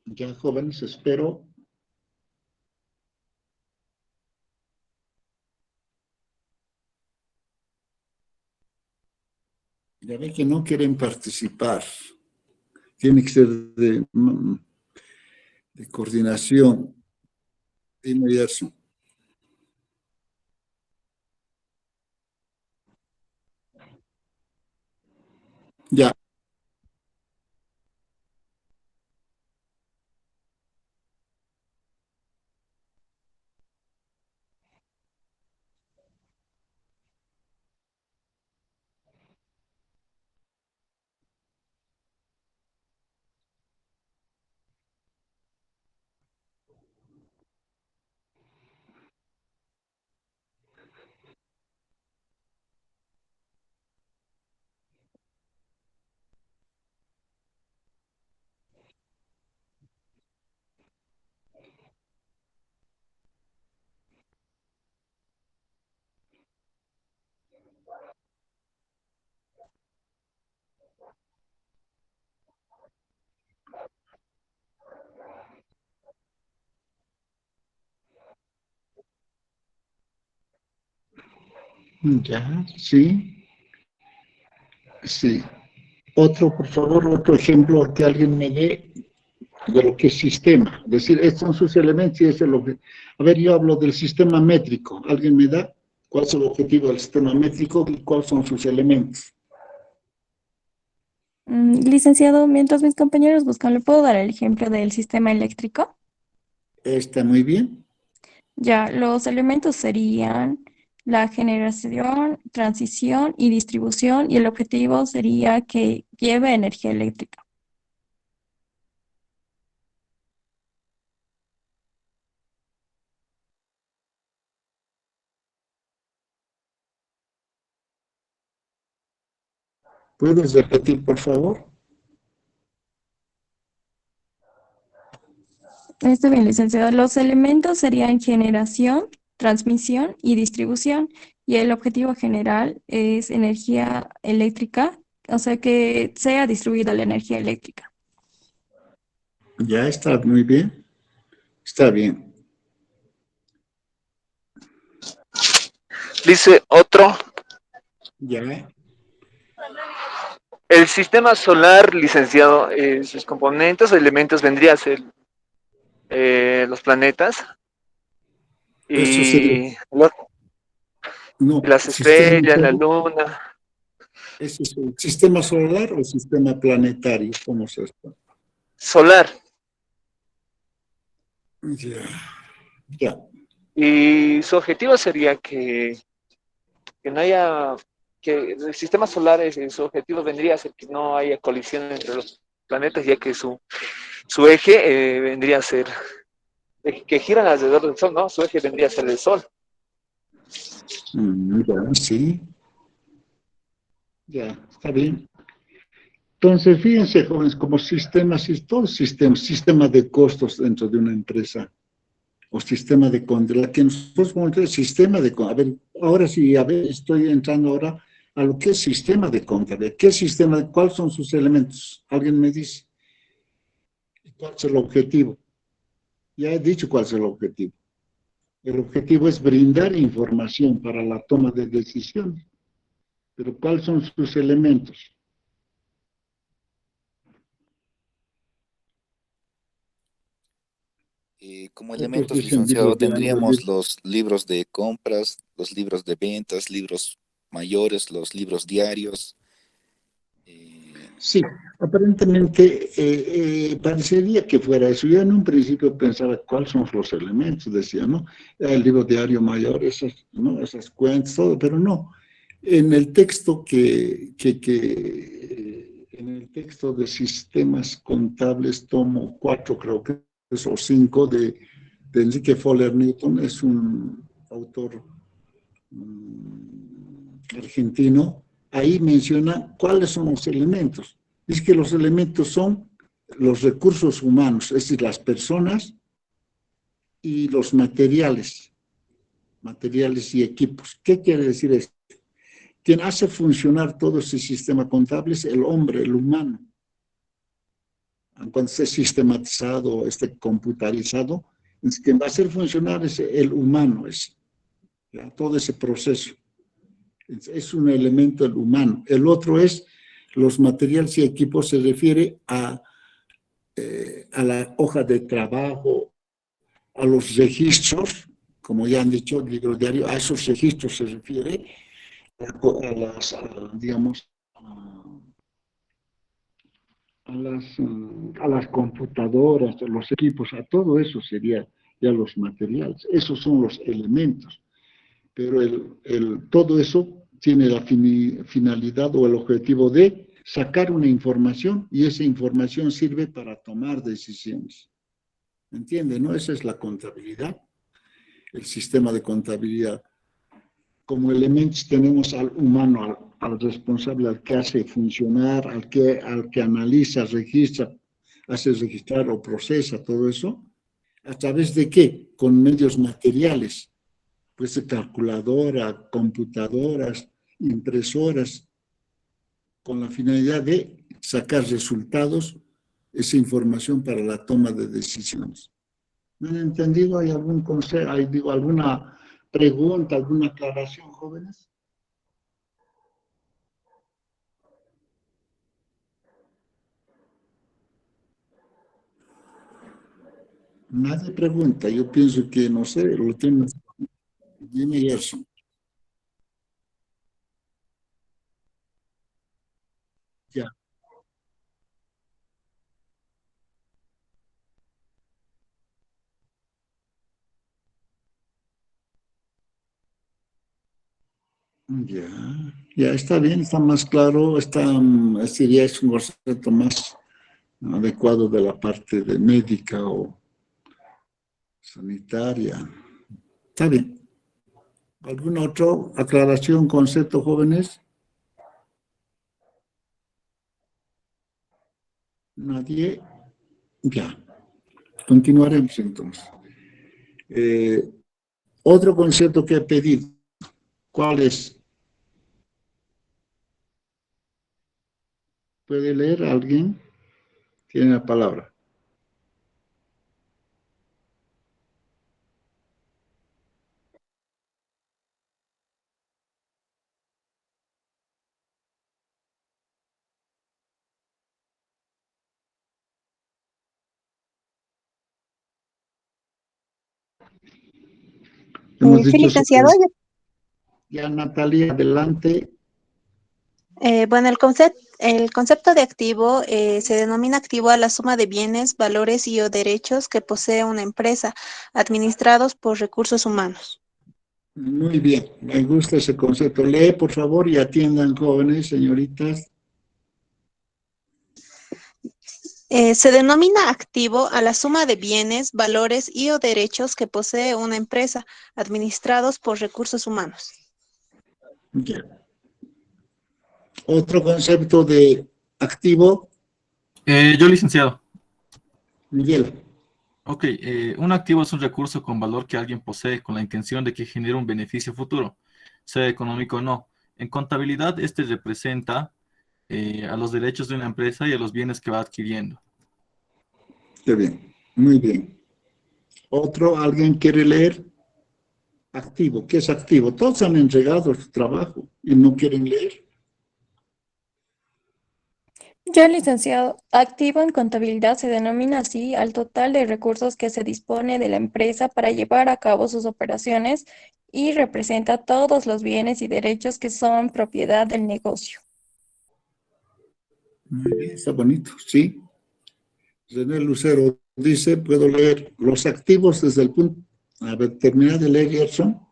Ya, jóvenes, espero. Ya ven que no quieren participar. Tiene que ser de coordinación. Dime eso. Ya. Ya, sí. Sí. Otro, por favor, otro ejemplo que alguien me dé de lo que es sistema. Es decir, estos son sus elementos y ese es lo que... A ver, yo hablo del sistema métrico. ¿Alguien me da cuál es el objetivo del sistema métrico y cuáles son sus elementos? Licenciado, mientras mis compañeros buscan, ¿le puedo dar el ejemplo del sistema eléctrico? Está muy bien. Ya, los elementos serían la generación, transición y distribución, y el objetivo sería que lleve energía eléctrica. ¿Puedes repetir, por favor? Está bien, licenciado. Los elementos serían generación, transmisión y distribución, y el objetivo general es energía eléctrica, o sea que sea distribuida la energía eléctrica. Ya está muy bien. Está bien. Dice otro. Ya. El sistema solar, licenciado, sus componentes o elementos vendría a ser los planetas Eso sería... y No, las sistema estrellas, la solar. luna. ¿Ese es el sistema solar o sistema planetario? ¿Cómo se está? Solar. Ya. Ya. Y su objetivo sería que no haya que el sistema solar, su objetivo vendría a ser que no haya colisión entre los planetas, ya que su eje vendría a ser, que giran alrededor del Sol, ¿no? Su eje vendría a ser el Sol. Ya, sí, ya, está bien. Entonces, fíjense, jóvenes, como sistemas, todo sistema de costos dentro de una empresa, o sistema de contabilidad, que nosotros como el sistema de contabilidad, a ver, ahora sí, a ver, estoy entrando ahora a lo que es sistema de contabilidad. ¿Qué sistema, cuáles son sus elementos? ¿Alguien me dice? ¿Cuál es el objetivo? Ya he dicho cuál es el objetivo. El objetivo es brindar información para la toma de decisiones. Pero ¿cuáles son sus elementos? Como Otros elementos, dicen licenciado, libros de años, tendríamos los libros de compras, los libros de ventas, libros mayores, los libros diarios. Sí, aparentemente parecería que fuera eso. Yo en un principio pensaba cuáles son los elementos, decía, ¿no? El libro diario mayor, esas, ¿no? Esas cuentas, todo, pero no. En el texto en el texto de sistemas contables, tomo 4, creo que es, o 5, de Enrique Fuller Newton, es un autor argentino. Ahí menciona cuáles son los elementos. Dice que los elementos son los recursos humanos, es decir, las personas y los materiales y equipos. ¿Qué quiere decir esto? Quien hace funcionar todo ese sistema contable es el hombre, el humano. Cuando esté sistematizado, esté computarizado, quien va a hacer funcionar es el humano, ¿ya? Todo ese proceso. Es un elemento el humano. El otro es los materiales y equipos, se refiere a la hoja de trabajo, a los registros, como ya han dicho, el libro diario, a esos registros se refiere, digamos, a las computadoras, a los equipos, a todo eso sería ya los materiales. Esos son los elementos. Pero todo eso tiene la finalidad o el objetivo de sacar una información y esa información sirve para tomar decisiones. ¿Entiende? ¿No? Esa es la contabilidad, el sistema de contabilidad. Como elementos tenemos al humano, al responsable, al que hace funcionar, al que analiza, registra, hace registrar o procesa todo eso. ¿A través de qué? Con medios materiales. Pues calculadora, computadoras, impresoras, con la finalidad de sacar resultados, esa información para la toma de decisiones. ¿Me han entendido? ¿Hay algún consejo, alguna pregunta, alguna aclaración, jóvenes? Nadie pregunta, yo pienso que, no sé, lo tiene. Dime eso. Ya. Ya, ya está bien, está más claro, sería es un concepto más adecuado de la parte de médica o sanitaria. Está bien. ¿Alguna otra aclaración, concepto, jóvenes? Nadie. Ya. Continuaremos entonces. Otro concepto que he pedido. ¿Cuál es? ¿Puede leer alguien? Tiene la palabra. Hemos Sí, dicho sobre. licenciado. Ya, Natalia, adelante. Bueno, el concepto de activo se denomina activo a la suma de bienes, valores y o derechos que posee una empresa, administrados por recursos humanos. Muy bien, me gusta ese concepto. Lee, por favor, y atiendan, jóvenes, señoritas. Se denomina activo a la suma de bienes, valores y o derechos que posee una empresa, administrados por recursos humanos. Ya. Otro concepto de activo, Yo, licenciado. Miguel. Ok, un activo es un recurso con valor que alguien posee con la intención de que genere un beneficio futuro, sea económico o no. En contabilidad, este representa a los derechos de una empresa y a los bienes que va adquiriendo. Qué bien, muy bien. Otro, ¿alguien quiere leer? Activo, ¿qué es activo? Todos han entregado su trabajo y no quieren leer. Yo, licenciado, activo en contabilidad se denomina así al total de recursos que se dispone de la empresa para llevar a cabo sus operaciones y representa todos los bienes y derechos que son propiedad del negocio. Muy bien, está bonito, sí. René Lucero dice, puedo leer los activos desde el punto... A ver, termina de leer, Gerson.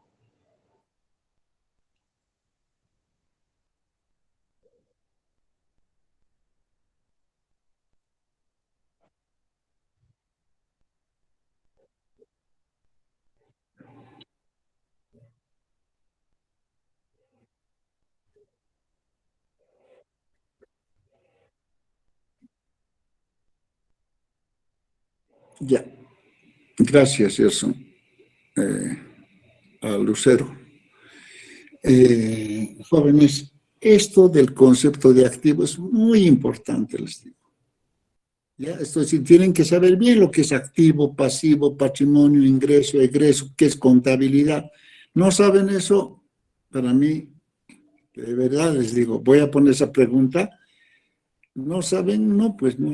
Ya. Gracias, Gerson. A Lucero. Jóvenes, esto del concepto de activo es muy importante, les digo. ¿Ya? Esto es, tienen que saber bien lo que es activo, pasivo, patrimonio, ingreso, egreso, qué es contabilidad. ¿No saben eso? Para mí, de verdad les digo, voy a poner esa pregunta. ¿No saben? No, pues no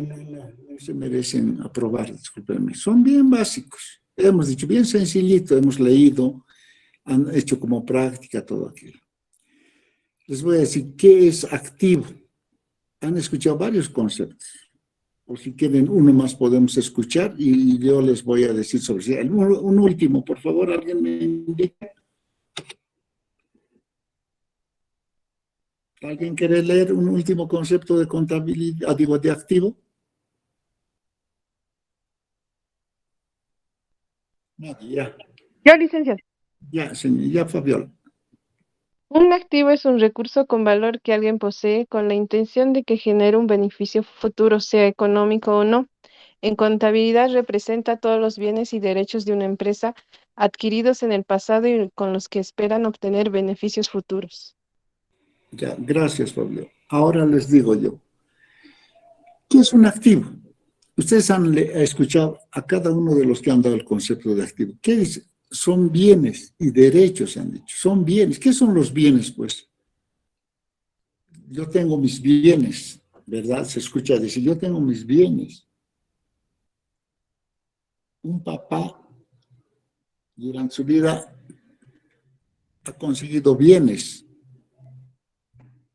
se merecen aprobar, discúlpenme. Son bien básicos. Hemos dicho, bien sencillito, hemos leído, han hecho como práctica todo aquello. Les voy a decir, ¿qué es activo? Han escuchado varios conceptos. O si quieren uno más podemos escuchar y yo les voy a decir sobre sí. Un último, por favor, ¿alguien me indica? ¿Alguien quiere leer un último concepto de contabilidad, digo, de activo? Nadie, ya. Yo, licenciado. Ya, señor, ya, Fabiola. Un activo es un recurso con valor que alguien posee con la intención de que genere un beneficio futuro, sea económico o no. En contabilidad representa todos los bienes y derechos de una empresa adquiridos en el pasado y con los que esperan obtener beneficios futuros. Ya, gracias, Fabiola. Ahora les digo yo, ¿qué es un activo? Ustedes han escuchado a cada uno de los que han dado el concepto de activo. ¿Qué dice? Son bienes y derechos, se han dicho. Son bienes. ¿Qué son los bienes, pues? Yo tengo mis bienes, ¿verdad? Se escucha decir, yo tengo mis bienes. Un papá, durante su vida, ha conseguido bienes.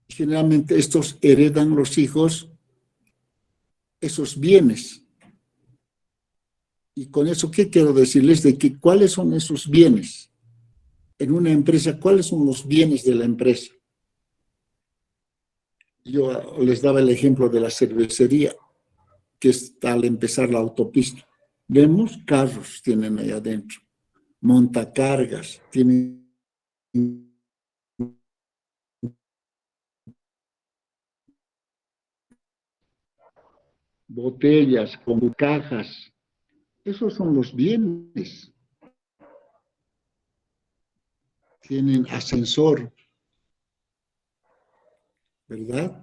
Generalmente estos heredan los hijos esos bienes. Y con eso, ¿qué quiero decirles? De que cuáles son esos bienes en una empresa, cuáles son los bienes de la empresa. Yo les daba el ejemplo de la cervecería, que está al empezar la autopista. Vemos carros tienen ahí adentro, montacargas, tienen botellas con cajas. Esos son los bienes. Tienen ascensor, ¿verdad?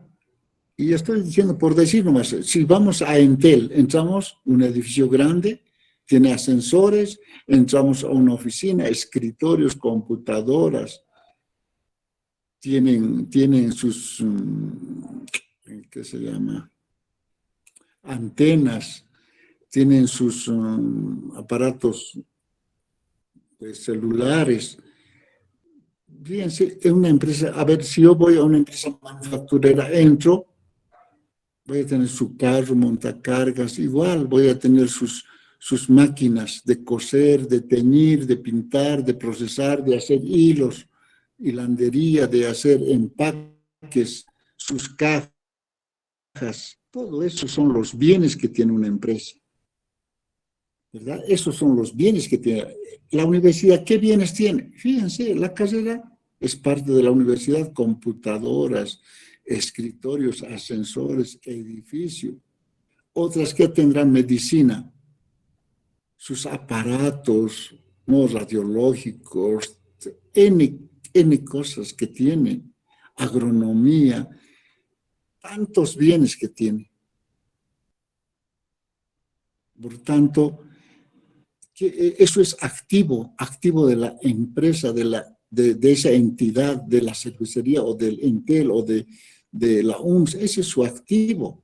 Y estoy diciendo, por decir nomás, si vamos a Entel, entramos a un edificio grande, tiene ascensores, entramos a una oficina, escritorios, computadoras, tienen sus, ¿qué se llama? Antenas, tienen sus aparatos celulares. Fíjense, es una empresa, a ver, si yo voy a una empresa manufacturera, entro, voy a tener su carro, montacargas, igual voy a tener sus sus máquinas de coser, de teñir, de pintar, de procesar, de hacer hilos, hilandería, de hacer empaques, sus cajas, todo eso son los bienes que tiene una empresa, ¿verdad? Esos son los bienes que tiene. La universidad, ¿qué bienes tiene? Fíjense, la carrera es parte de la universidad, computadoras, escritorios, ascensores, edificios. Otras que tendrán medicina, sus aparatos, ¿no? Radiológicos, N cosas que tiene, agronomía, tantos bienes que tiene. Por tanto, eso es activo de la empresa, de esa entidad, de la cervecería o del Entel o de la UMS, ese es su activo.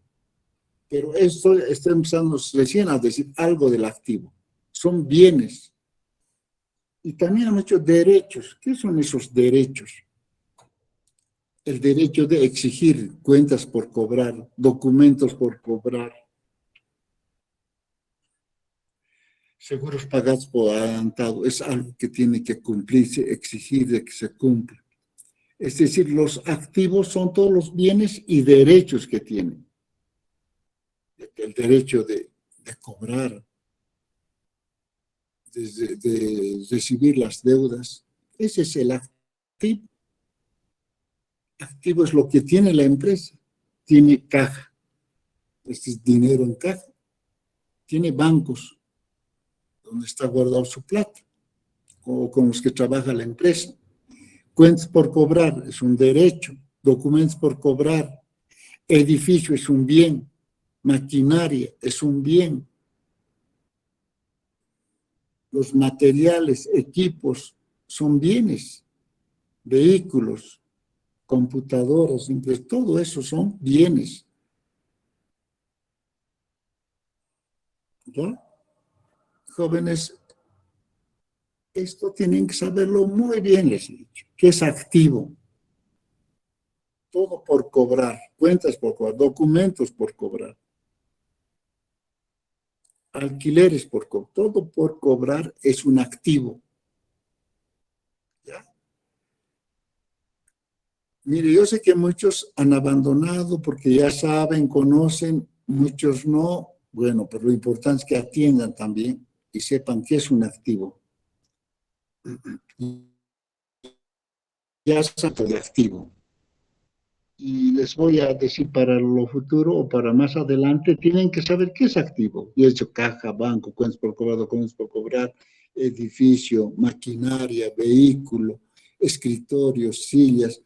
Pero esto está empezando recién a decir algo del activo. Son bienes. Y también hay muchos derechos. ¿Qué son esos derechos? El derecho de exigir cuentas por cobrar, documentos por cobrar, seguros pagados por adelantado. Es algo que tiene que cumplirse, exigir de que se cumpla. Es decir, los activos son todos los bienes y derechos que tienen. El derecho de cobrar, de recibir las deudas. Ese es el activo. Activo es lo que tiene la empresa. Tiene caja. Este es dinero en caja. Tiene bancos donde está guardado su plata, o con los que trabaja la empresa. Cuentas por cobrar es un derecho. Documentos por cobrar. Edificio es un bien. Maquinaria es un bien. Los materiales, equipos son bienes. Vehículos, computadoras, todo eso son bienes. ¿Ya? Jóvenes, esto tienen que saberlo muy bien, les he dicho, que es activo. Todo por cobrar, cuentas por cobrar, documentos por cobrar, alquileres por cobrar, todo por cobrar es un activo. ¿Ya? Mire, yo sé que muchos han abandonado porque ya saben, conocen, muchos no. Bueno, pero lo importante es que atiendan también y sepan qué es un activo. Ya saben de activo. Y les voy a decir para lo futuro o para más adelante, tienen que saber qué es activo. Y he dicho caja, banco, cuentas por cobrar, documentos por cobrar, edificio, maquinaria, vehículo, escritorios, sillas.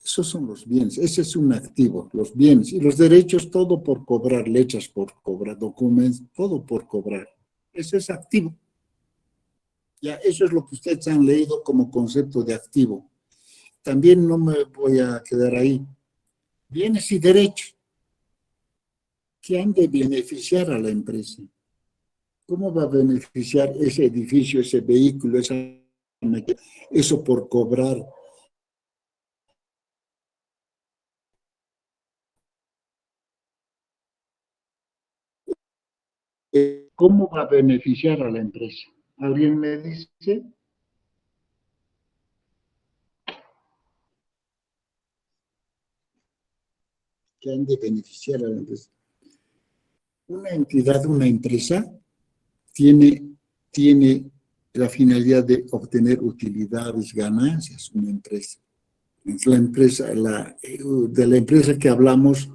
Esos son los bienes. Ese es un activo, los bienes. Y los derechos, todo por cobrar, lechas por cobrar, documentos, todo por cobrar. Ese es activo. Ya, eso es lo que ustedes han leído como concepto de activo. También no me voy a quedar ahí. Bienes y derechos que han de beneficiar a la empresa. ¿Cómo va a beneficiar ese edificio, ese vehículo, eso por cobrar? ¿Cómo va a beneficiar a la empresa? ¿Alguien me dice? Que han de beneficiar a la empresa. Una entidad, una empresa, tiene la finalidad de obtener utilidades, ganancias, una empresa. La empresa, de la empresa que hablamos,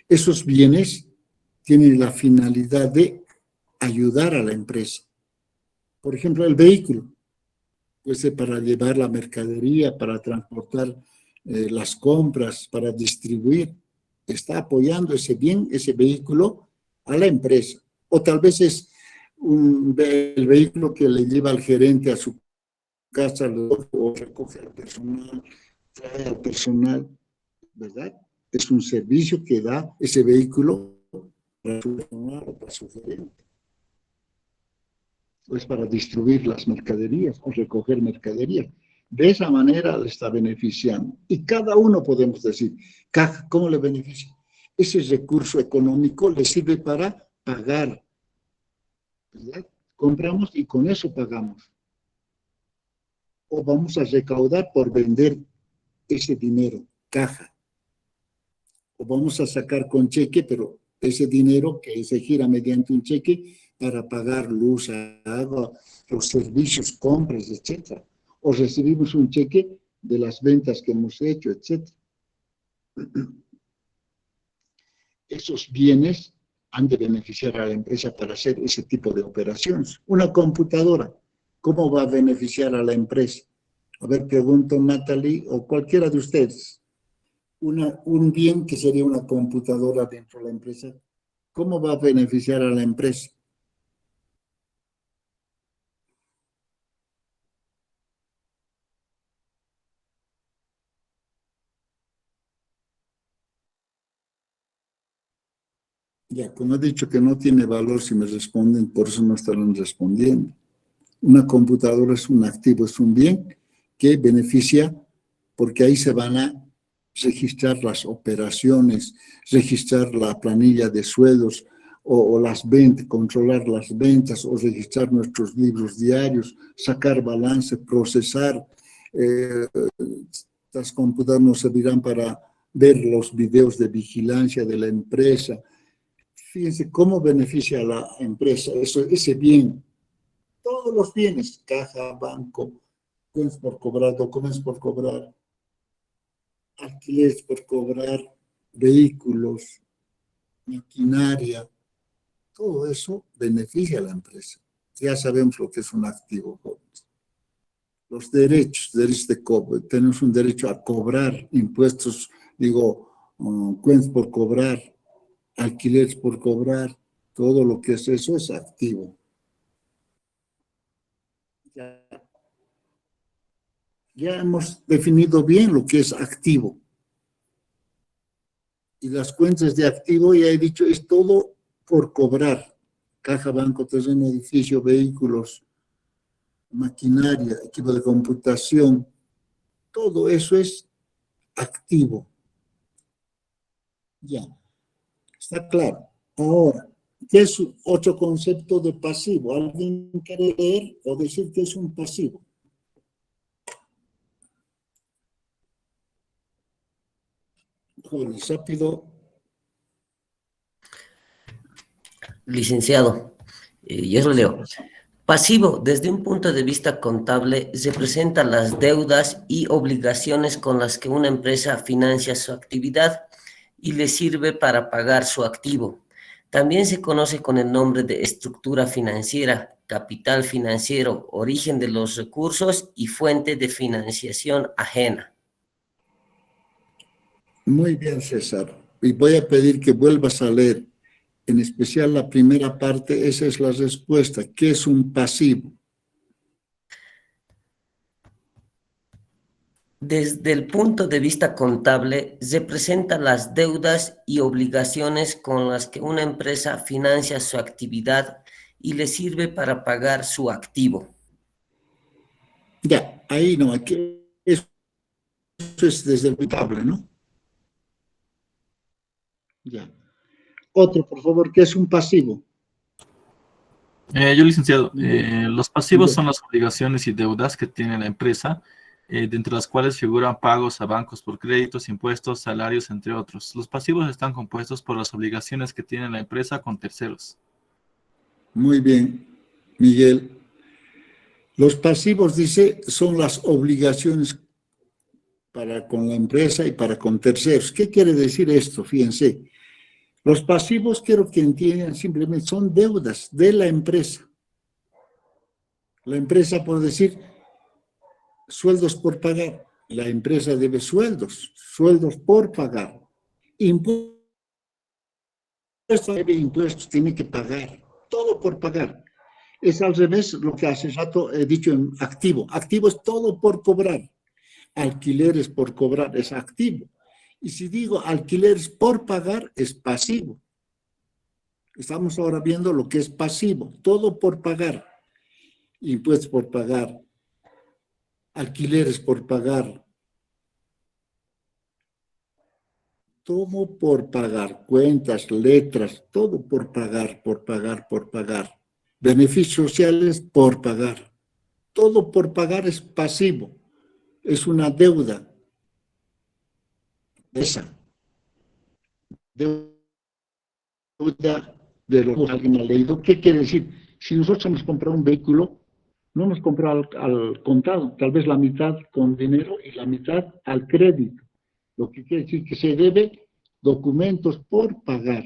esos bienes tienen la finalidad de ayudar a la empresa. Por ejemplo, el vehículo, pues para llevar la mercadería, para transportar las compras, para distribuir, está apoyando ese bien, ese vehículo a la empresa. O tal vez es el vehículo que le lleva al gerente a su casa, o recoge al personal, trae al personal, ¿verdad? Es un servicio que da ese vehículo para su personal o para su gerente. O es para distribuir las mercaderías o recoger mercaderías. De esa manera le está beneficiando. Y cada uno podemos decir, ¿cómo le beneficia? Ese recurso económico le sirve para pagar ¿verdad? Compramos y con eso pagamos. O vamos a recaudar por vender ese dinero, caja. O vamos a sacar con cheque, pero ese dinero que se gira mediante un cheque para pagar luz, agua, los servicios, compras, etc. O recibimos un cheque de las ventas que hemos hecho, etc. Esos bienes han de beneficiar a la empresa para hacer ese tipo de operaciones. Una computadora, ¿cómo va a beneficiar a la empresa? A ver, pregunto Natalie o cualquiera de ustedes. Un bien que sería una computadora dentro de la empresa, ¿cómo va a beneficiar a la empresa? Ya, como he dicho que no tiene valor si me responden, por eso no estarán respondiendo. Una computadora es un activo, es un bien que beneficia porque ahí se van a registrar las operaciones, registrar la planilla de sueldos o las ventas, controlar las ventas o registrar nuestros libros diarios, sacar balance, procesar. Las computadoras nos servirán para ver los videos de vigilancia de la empresa. Fíjense cómo beneficia a la empresa ese bien. Todos los bienes, caja, banco, bienes por cobrar, documentos por cobrar, alquileres por cobrar, vehículos, maquinaria, todo eso beneficia a la empresa. Ya sabemos lo que es un activo, jóvenes. Los derechos de cobro, tenemos un derecho a cobrar impuestos, cuentas por cobrar, alquileres por cobrar, todo lo que es eso es activo. Ya hemos definido bien lo que es activo. Y las cuentas de activo, ya he dicho, es todo por cobrar. Caja, banco, terreno, edificio, vehículos, maquinaria, equipo de computación. Todo eso es activo. Ya, está claro. Ahora, ¿qué es otro concepto de pasivo? ¿Alguien quiere leer o decir que es un pasivo? Jóvenes, rápido. Licenciado, yo lo leo. Pasivo, desde un punto de vista contable, representa las deudas y obligaciones con las que una empresa financia su actividad y le sirve para pagar su activo. También se conoce con el nombre de estructura financiera, capital financiero, origen de los recursos y fuente de financiación ajena. Muy bien, César. Y voy a pedir que vuelvas a leer, en especial la primera parte, esa es la respuesta. ¿Qué es un pasivo? Desde el punto de vista contable, representa las deudas y obligaciones con las que una empresa financia su actividad y le sirve para pagar su activo. Ya, ahí no, aquí eso es desde el contable, ¿no? Ya. Otro, por favor, ¿qué es un pasivo? Yo, licenciado, los pasivos son las obligaciones y deudas que tiene la empresa, de entre las cuales figuran pagos a bancos por créditos, impuestos, salarios, entre otros. Los pasivos están compuestos por las obligaciones que tiene la empresa con terceros. Muy bien, Miguel. Los pasivos, dice, son las obligaciones para con la empresa y para con terceros. ¿Qué quiere decir esto? Fíjense. Los pasivos, quiero que entiendan, simplemente son deudas de la empresa. La empresa, por decir, sueldos por pagar. La empresa debe sueldos por pagar. Impuestos, debe impuestos, tiene que pagar. Todo por pagar. Es al revés lo que hace rato he dicho en activo. Activo es todo por cobrar. Alquileres por cobrar es activo. Y si digo alquileres por pagar, es pasivo. Estamos ahora viendo lo que es pasivo, todo por pagar. Impuestos por pagar, alquileres por pagar, todo por pagar, cuentas, letras, todo por pagar, por pagar, por pagar. Beneficios sociales por pagar. Todo por pagar es pasivo, es una deuda. Esa deuda de lo que alguien ha leído. ¿Qué quiere decir? Si nosotros hemos comprado un vehículo, no hemos comprado al contado, tal vez la mitad con dinero y la mitad al crédito. Lo que quiere decir que se debe documentos por pagar.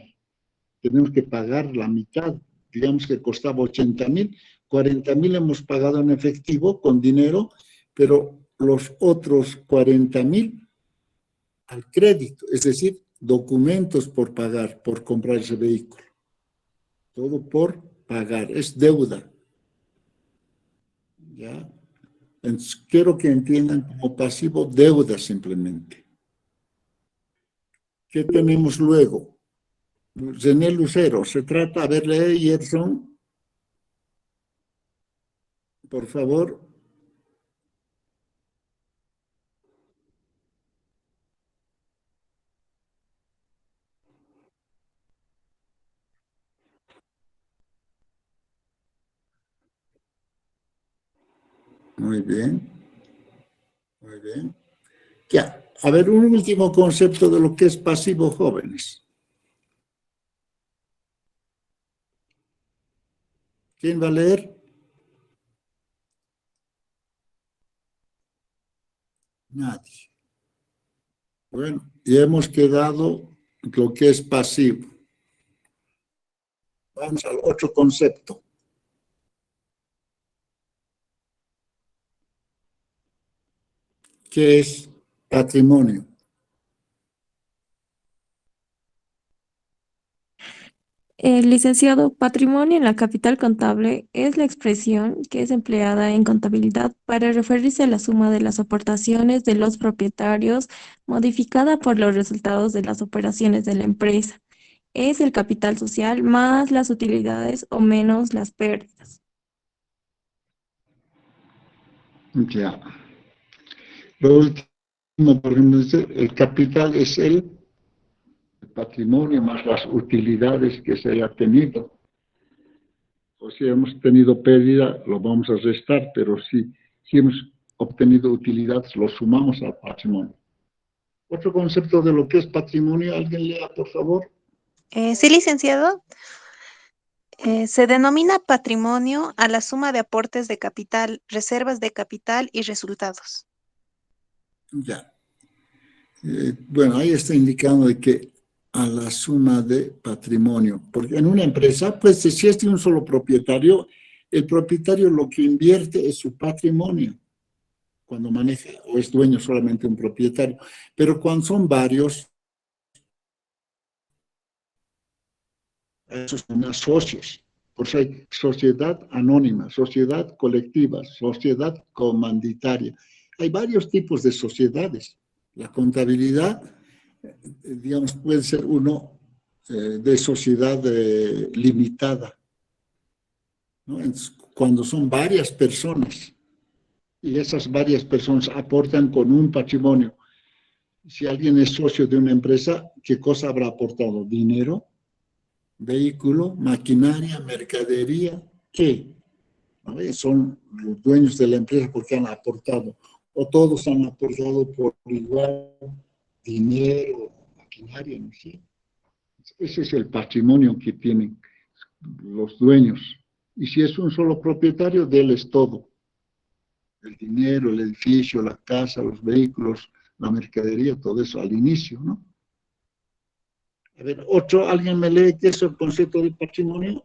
Tenemos que pagar la mitad. Digamos que costaba 80,000, 40,000 hemos pagado en efectivo con dinero, pero los otros 40,000 al crédito, es decir, documentos por pagar, por comprar ese vehículo. Todo por pagar, es deuda. ¿Ya? Entonces, quiero que entiendan como pasivo deuda simplemente. ¿Qué tenemos luego? René Lucero, se trata, a ver, lee Gerson, por favor. Muy bien, muy bien. Ya, a ver, un último concepto de lo que es pasivo, jóvenes. ¿Quién va a leer? Nadie. Bueno, ya hemos quedado lo que es pasivo. Vamos al otro concepto. ¿Qué es patrimonio? Licenciado, patrimonio en la capital contable es la expresión que es empleada en contabilidad para referirse a la suma de las aportaciones de los propietarios modificada por los resultados de las operaciones de la empresa. Es el capital social más las utilidades o menos las pérdidas. Ya. Lo último, por ejemplo, dice, el capital es el patrimonio más las utilidades que se haya tenido. O si hemos tenido pérdida, lo vamos a restar, pero si hemos obtenido utilidades, lo sumamos al patrimonio. Otro concepto de lo que es patrimonio, ¿alguien lea, por favor? Sí, licenciado. Se denomina patrimonio a la suma de aportes de capital, reservas de capital y resultados. Ya. Bueno, ahí está indicando de que a la suma de patrimonio, porque en una empresa, pues si es de un solo propietario, el propietario lo que invierte es su patrimonio, cuando maneja o es dueño solamente un propietario, pero cuando son varios, esos son los socios. Por eso hay sociedad anónima, sociedad colectiva, sociedad comanditaria. Hay varios tipos de sociedades. La contabilidad, digamos, puede ser uno de sociedad limitada, ¿no? Entonces, cuando son varias personas y esas varias personas aportan con un patrimonio. Si alguien es socio de una empresa, ¿qué cosa habrá aportado? ¿Dinero? ¿Vehículo? ¿Maquinaria? ¿Mercadería? ¿Qué? ¿No? Son los dueños de la empresa porque han aportado. O todos han aportado por igual dinero, maquinaria, no sé. Ese es el patrimonio que tienen los dueños. Y si es un solo propietario, de él es todo. El dinero, el edificio, la casa, los vehículos, la mercadería, todo eso al inicio, ¿no? A ver, ¿alguien me lee qué es el concepto de patrimonio?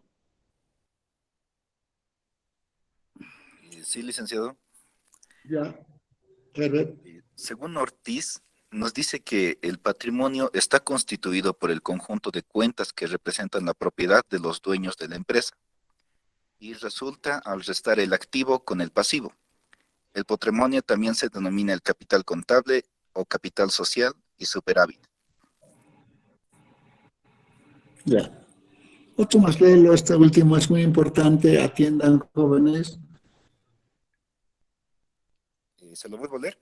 Sí, licenciado. Ya, Herbert. Según Ortiz, nos dice que el patrimonio está constituido por el conjunto de cuentas que representan la propiedad de los dueños de la empresa y resulta al restar el activo con el pasivo. El patrimonio también se denomina el capital contable o capital social y superávit. Ya. Otro más léelo, este último es muy importante, atiendan jóvenes. ¿Se lo vuelvo a leer?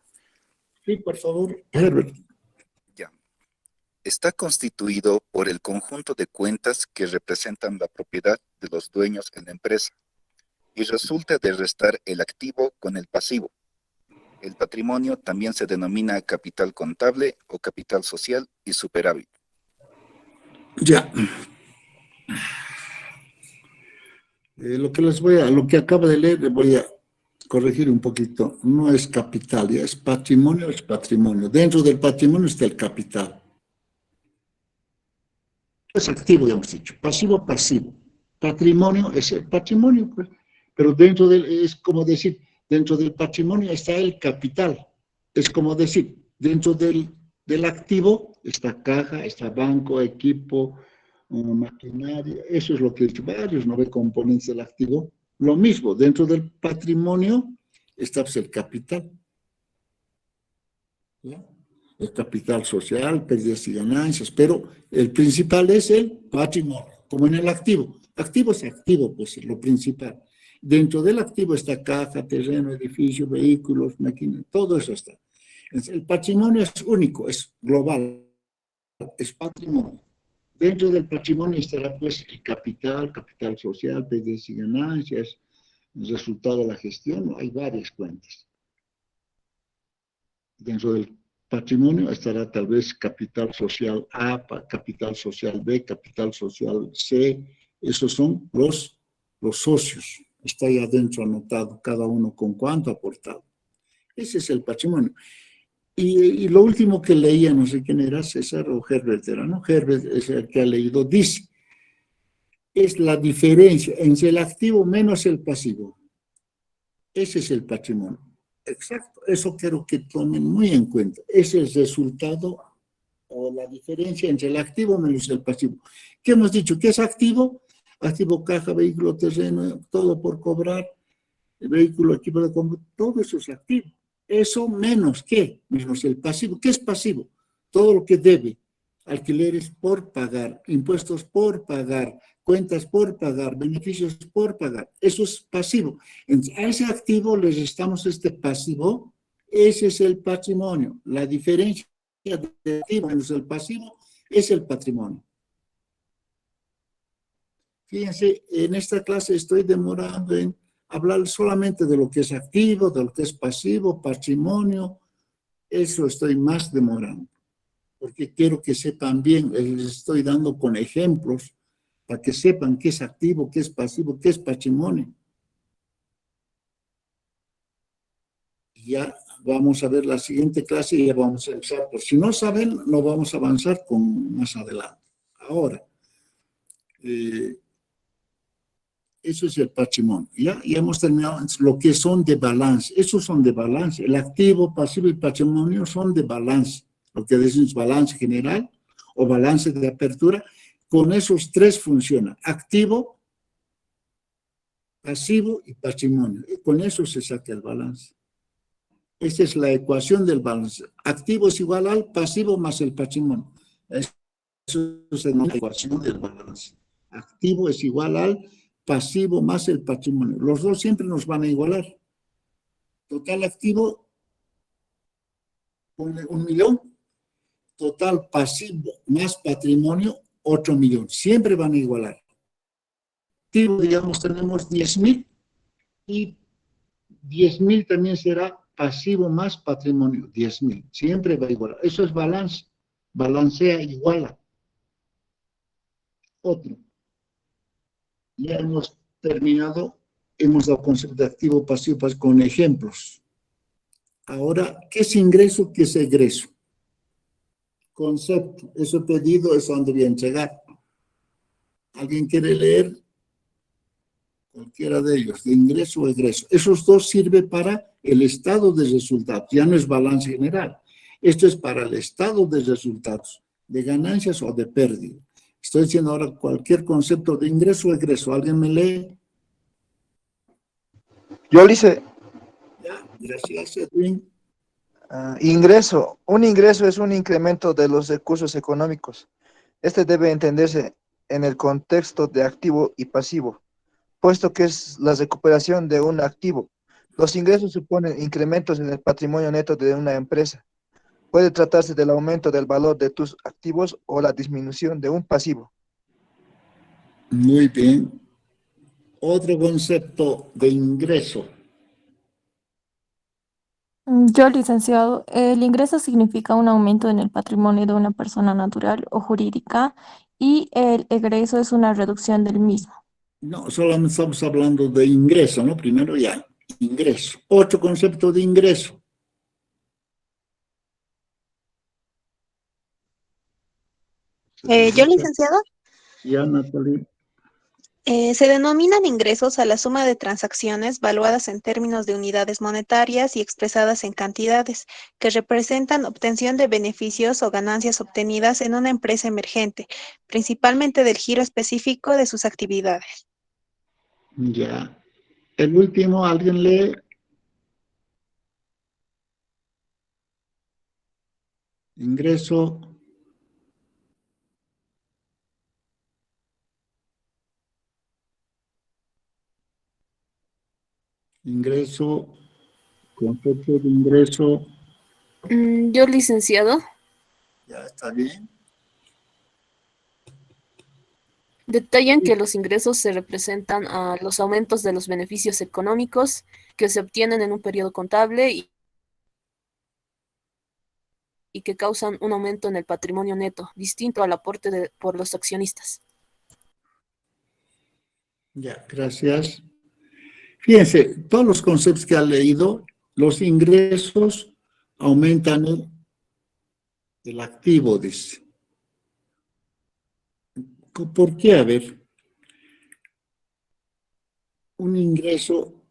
Sí, por favor, Herbert. Ya. está constituido por el conjunto de cuentas que representan la propiedad de los dueños en la empresa y resulta de restar el activo con el pasivo. El patrimonio también se denomina capital contable o capital social y superávit. Ya. Lo que acaba de leer, voy a corregir un poquito. No es capital, ya es patrimonio, es patrimonio. Dentro del patrimonio está el capital. Es activo, ya hemos dicho. Pasivo, pasivo. Patrimonio es el patrimonio, pues. Pero dentro del, es como decir, dentro del patrimonio está el capital. Es como decir, dentro del activo está caja, está banco, equipo, maquinaria. Eso es lo que he dicho, varios 9 componentes del activo. Lo mismo, dentro del patrimonio está pues, el capital. ¿Ya? El capital social, pérdidas y ganancias, pero el principal es el patrimonio, como en el activo. Activo es activo, pues lo principal. Dentro del activo está caja, terreno, edificio, vehículos, máquinas, todo eso está. Entonces, el patrimonio es único, es global, es patrimonio. Dentro del patrimonio estará pues el capital, capital social, pérdidas y ganancias, el resultado de la gestión, hay varias cuentas. Dentro del patrimonio estará tal vez capital social A, capital social B, capital social C, esos son los socios. Está ahí adentro anotado, cada uno con cuánto ha aportado. Ese es el patrimonio. Y lo último que leía, no sé quién era, César o Herbert era, ¿no? Herbert es el que ha leído, dice, es la diferencia entre el activo menos el pasivo. Ese es el patrimonio. Exacto, eso quiero que tomen muy en cuenta. Es el resultado o la diferencia entre el activo menos el pasivo. ¿Qué hemos dicho? ¿Qué es activo? Activo, caja, vehículo, terreno, todo por cobrar, el vehículo, equipo de compra, todo eso es activo. Eso menos, ¿qué? Menos el pasivo. ¿Qué es pasivo? Todo lo que debe. Alquileres por pagar, impuestos por pagar, cuentas por pagar, beneficios por pagar. Eso es pasivo. Entonces, a ese activo le restamos este pasivo. Ese es el patrimonio. La diferencia del activo menos el pasivo es el patrimonio. Fíjense, en esta clase estoy demorando en hablar solamente de lo que es activo, de lo que es pasivo, patrimonio. Eso estoy más demorando, porque quiero que sepan bien, les estoy dando con ejemplos para que sepan qué es activo, qué es pasivo, qué es patrimonio. Ya vamos a ver la siguiente clase y ya vamos a empezar. Por si no saben, no vamos a avanzar con más adelante. Ahora, eso es el patrimonio. Ya hemos terminado lo que son de balance. Esos son de balance. El activo, pasivo y patrimonio son de balance. Lo que decimos balance general o balance de apertura. Con esos 3 funciona. Activo, pasivo y patrimonio. Y con eso se saca el balance. Esa es la ecuación del balance. Activo es igual al pasivo más el patrimonio. Eso es la ecuación del balance. Activo es igual al pasivo más el patrimonio. Los dos siempre nos van a igualar. Total activo, ponle 1 millón. Total pasivo más patrimonio, otro millón. Siempre van a igualar. Activo, digamos, tenemos 10.000 y 10.000 también será pasivo más patrimonio, 10.000. Siempre va a igualar. Eso es balance. Balancea, iguala. Otro. Ya hemos terminado, hemos dado concepto de activo, pasivo, con ejemplos. Ahora, ¿qué es ingreso? ¿Qué es egreso? Concepto, eso pedido, eso donde voy a entregar. ¿Alguien quiere leer? Cualquiera de ellos, de ingreso o egreso. Esos dos sirven para el estado de resultados, ya no es balance general. Esto es para el estado de resultados, de ganancias o de pérdida. Estoy diciendo ahora cualquier concepto de ingreso o egreso. ¿Alguien me lee? Yo le hice. Ya, gracias, Edwin. Ingreso. Un ingreso es un incremento de los recursos económicos. Este debe entenderse en el contexto de activo y pasivo, puesto que es la recuperación de un activo. Los ingresos suponen incrementos en el patrimonio neto de una empresa. Puede tratarse del aumento del valor de tus activos o la disminución de un pasivo. Muy bien. Otro concepto de ingreso. Yo, licenciado, el ingreso significa un aumento en el patrimonio de una persona natural o jurídica y el egreso es una reducción del mismo. No, solamente estamos hablando de ingreso, ¿no? Primero ya, ingreso. Otro concepto de ingreso. Yo, licenciado, Ya, Natalie. se denominan ingresos a la suma de transacciones valuadas en términos de unidades monetarias y expresadas en cantidades, que representan obtención de beneficios o ganancias obtenidas en una empresa emergente, principalmente del giro específico de sus actividades. Ya. El último, ¿alguien lee? Ingreso. Ingreso. Concepto de ingreso. Yo, licenciado, Ya está bien. detallan que los ingresos se representan a los aumentos de los beneficios económicos que se obtienen en un periodo contable y que causan un aumento en el patrimonio neto, distinto al aporte por los accionistas. Ya, gracias. Fíjense, todos los conceptos que ha leído, los ingresos aumentan el activo, dice. ¿Por qué? A ver, un ingreso,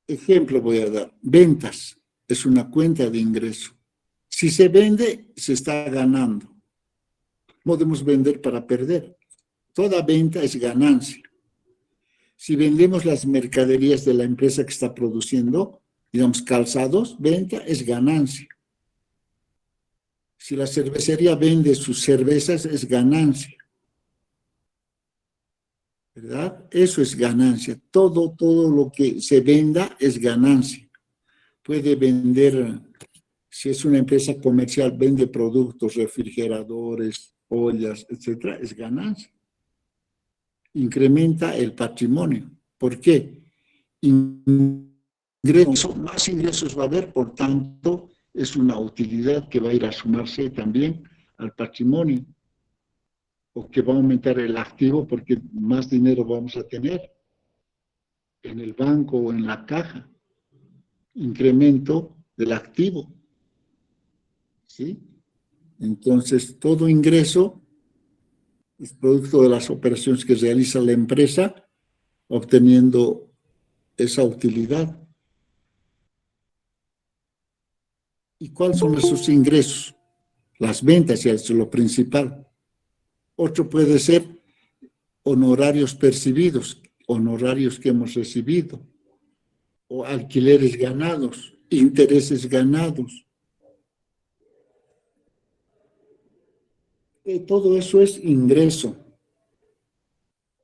ejemplo voy a dar, ventas, es una cuenta de ingreso. Si se vende, se está ganando. Podemos vender para perder. Toda venta es ganancia. Si vendemos las mercaderías de la empresa que está produciendo, digamos calzados, venta es ganancia. Si la cervecería vende sus cervezas, es ganancia. ¿Verdad? Eso es ganancia. Todo lo que se venda es ganancia. Puede vender, si es una empresa comercial, vende productos, refrigeradores, ollas, etcétera, es ganancia. Incrementa el patrimonio. ¿Por qué? Más ingresos va a haber, por tanto, es una utilidad que va a ir a sumarse también al patrimonio, o que va a aumentar el activo porque más dinero vamos a tener en el banco o en la caja. Incremento del activo. ¿Sí? Entonces, todo ingreso es producto de las operaciones que realiza la empresa obteniendo esa utilidad. ¿Y cuáles son esos ingresos? Las ventas, ya es lo principal. Otro puede ser honorarios percibidos, honorarios que hemos recibido, o alquileres ganados, intereses ganados. Todo eso es ingreso.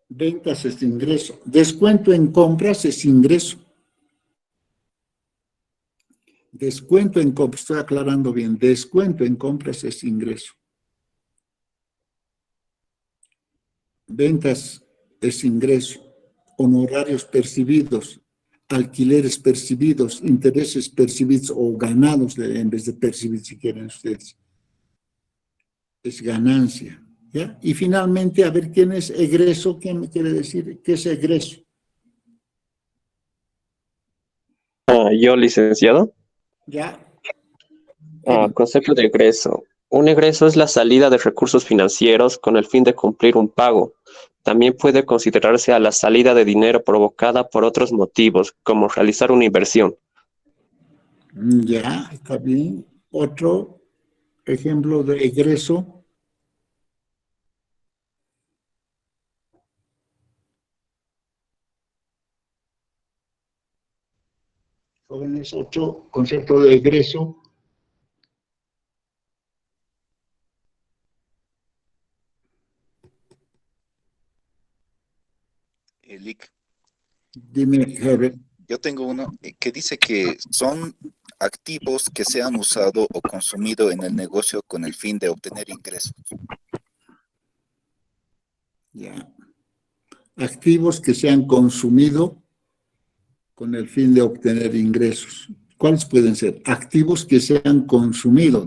Ventas es ingreso. Descuento en compras es ingreso. Descuento en compras, estoy aclarando bien, descuento en compras es ingreso. Ventas es ingreso. Honorarios percibidos, alquileres percibidos, intereses percibidos o ganados en vez de percibir, si quieren ustedes. Es ganancia. ¿Ya? Y finalmente, a ver, ¿quién es egreso? ¿Quién me quiere decir qué es egreso? Yo, licenciado. Ya. Concepto de egreso. Un egreso es la salida de recursos financieros con el fin de cumplir un pago. También puede considerarse a la salida de dinero provocada por otros motivos, como realizar una inversión. Ya, está bien. Otro ejemplo de egreso. Jóvenes, otro concepto de egreso. Lick, Dime, Herbert. yo tengo uno que dice que son activos que se han usado o consumido en el negocio con el fin de obtener ingresos. Ya. Activos que se han consumido con el fin de obtener ingresos. ¿Cuáles pueden ser? Activos que se han consumido.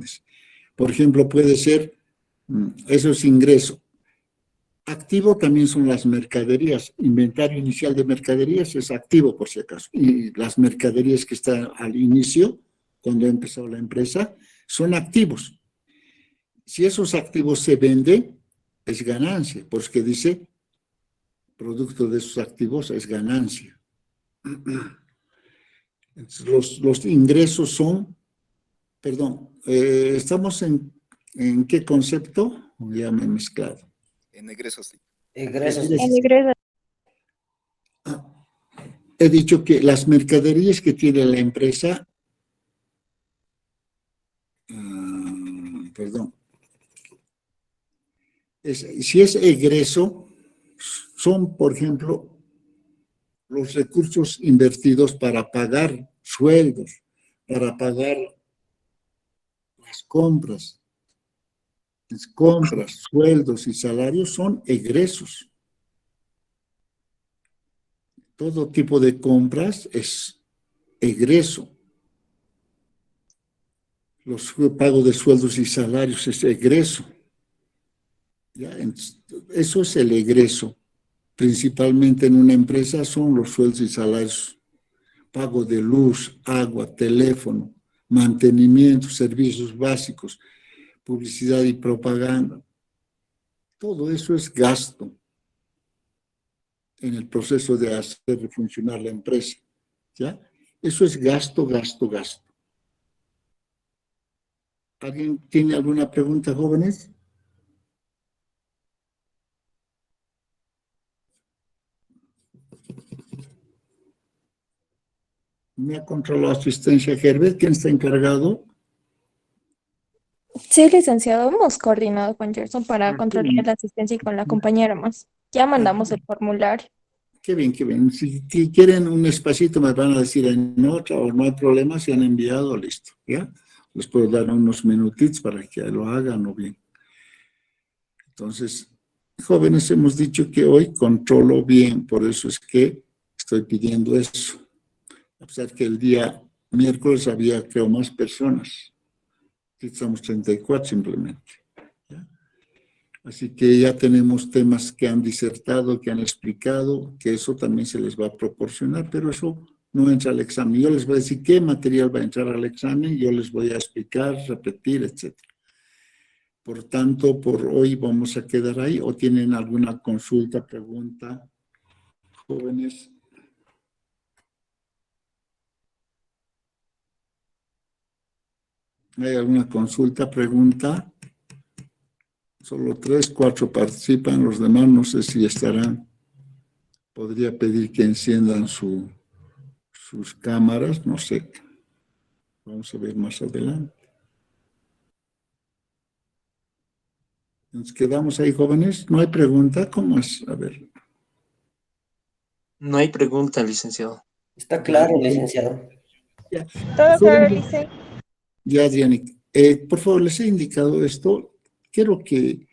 Por ejemplo, puede ser, eso es ingreso. Activo también son las mercaderías. Inventario inicial de mercaderías es activo, por si acaso. Y las mercaderías que están al inicio, cuando ha empezado la empresa, son activos. Si esos activos se venden, es ganancia. Porque dice, producto de esos activos es ganancia. Los ingresos son, perdón, ¿estamos en qué concepto? Ya me he mezclado. En egresos, sí. Egresos. He dicho que las mercaderías que tiene la empresa, perdón, si es egreso, son, por ejemplo, los recursos invertidos para pagar sueldos, para pagar las compras, sueldos y salarios son egresos. Todo tipo de compras es egreso. Los pagos de sueldos y salarios es egreso. ¿Ya? Eso es el egreso. Principalmente en una empresa son los sueldos y salarios. Pago de luz, agua, teléfono, mantenimiento, servicios básicos, publicidad y propaganda. Todo eso es gasto en el proceso de hacer funcionar la empresa. ¿Ya? Eso es gasto, gasto, gasto. ¿Alguien tiene alguna pregunta, jóvenes? Me ha controlado asistencia Herbert. ¿Quién está encargado? Sí, licenciado, hemos coordinado con Gerson para controlar la asistencia y con la compañera más. Ya mandamos el formulario. Qué bien, qué bien. Si quieren un espacito me van a decir en otra o no hay problema, si han enviado, listo. ¿Ya? Les puedo dar unos minutitos para que lo hagan o bien. Entonces, jóvenes, hemos dicho que hoy controlo bien, por eso es que estoy pidiendo eso. A pesar que el día miércoles había, creo, más personas. Aquí estamos 34 simplemente. ¿Ya? Así que ya tenemos temas que han disertado, que han explicado, que eso también se les va a proporcionar, pero eso no entra al examen. Yo les voy a decir qué material va a entrar al examen, yo les voy a explicar, repetir, etc. Por tanto, por hoy vamos a quedar ahí. ¿O tienen alguna consulta, pregunta, jóvenes? ¿Hay alguna consulta, pregunta? Solo 3, 4 participan, los demás no sé si estarán. Podría pedir que enciendan sus cámaras, no sé. Vamos a ver más adelante. Nos quedamos ahí, jóvenes. ¿No hay pregunta? ¿Cómo es? A ver. No hay pregunta, licenciado. Está claro, licenciado. Ya. Todo claro, dice. Ya, Dianic. Por favor, les he indicado esto. Quiero que...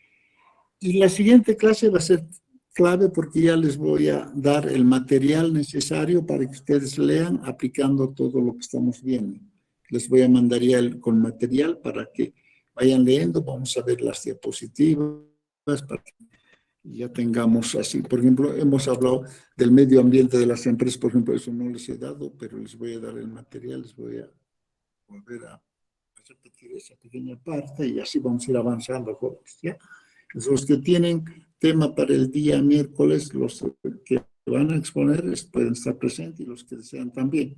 Y la siguiente clase va a ser clave porque ya les voy a dar el material necesario para que ustedes lean aplicando todo lo que estamos viendo. Les voy a mandar ya con material para que vayan leyendo. Vamos a ver las diapositivas para que ya tengamos así. Por ejemplo, hemos hablado del medio ambiente de las empresas. Por ejemplo, eso no les he dado, pero les voy a dar el material. Les voy a volver a repetir esa pequeña parte y así vamos a ir avanzando, jóvenes, ¿ya? Los que tienen tema para el día miércoles, los que van a exponer pueden estar presentes y los que desean también.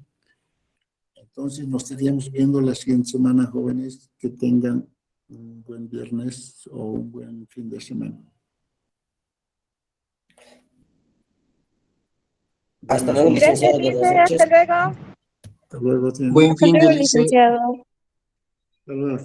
Entonces nos estaríamos viendo la siguiente semana, jóvenes, que tengan un buen viernes o un buen fin de semana. Hasta luego, licenciado. Gracias, dice, hasta luego. Hasta luego. Buen fin de licenciado. Hasta luego.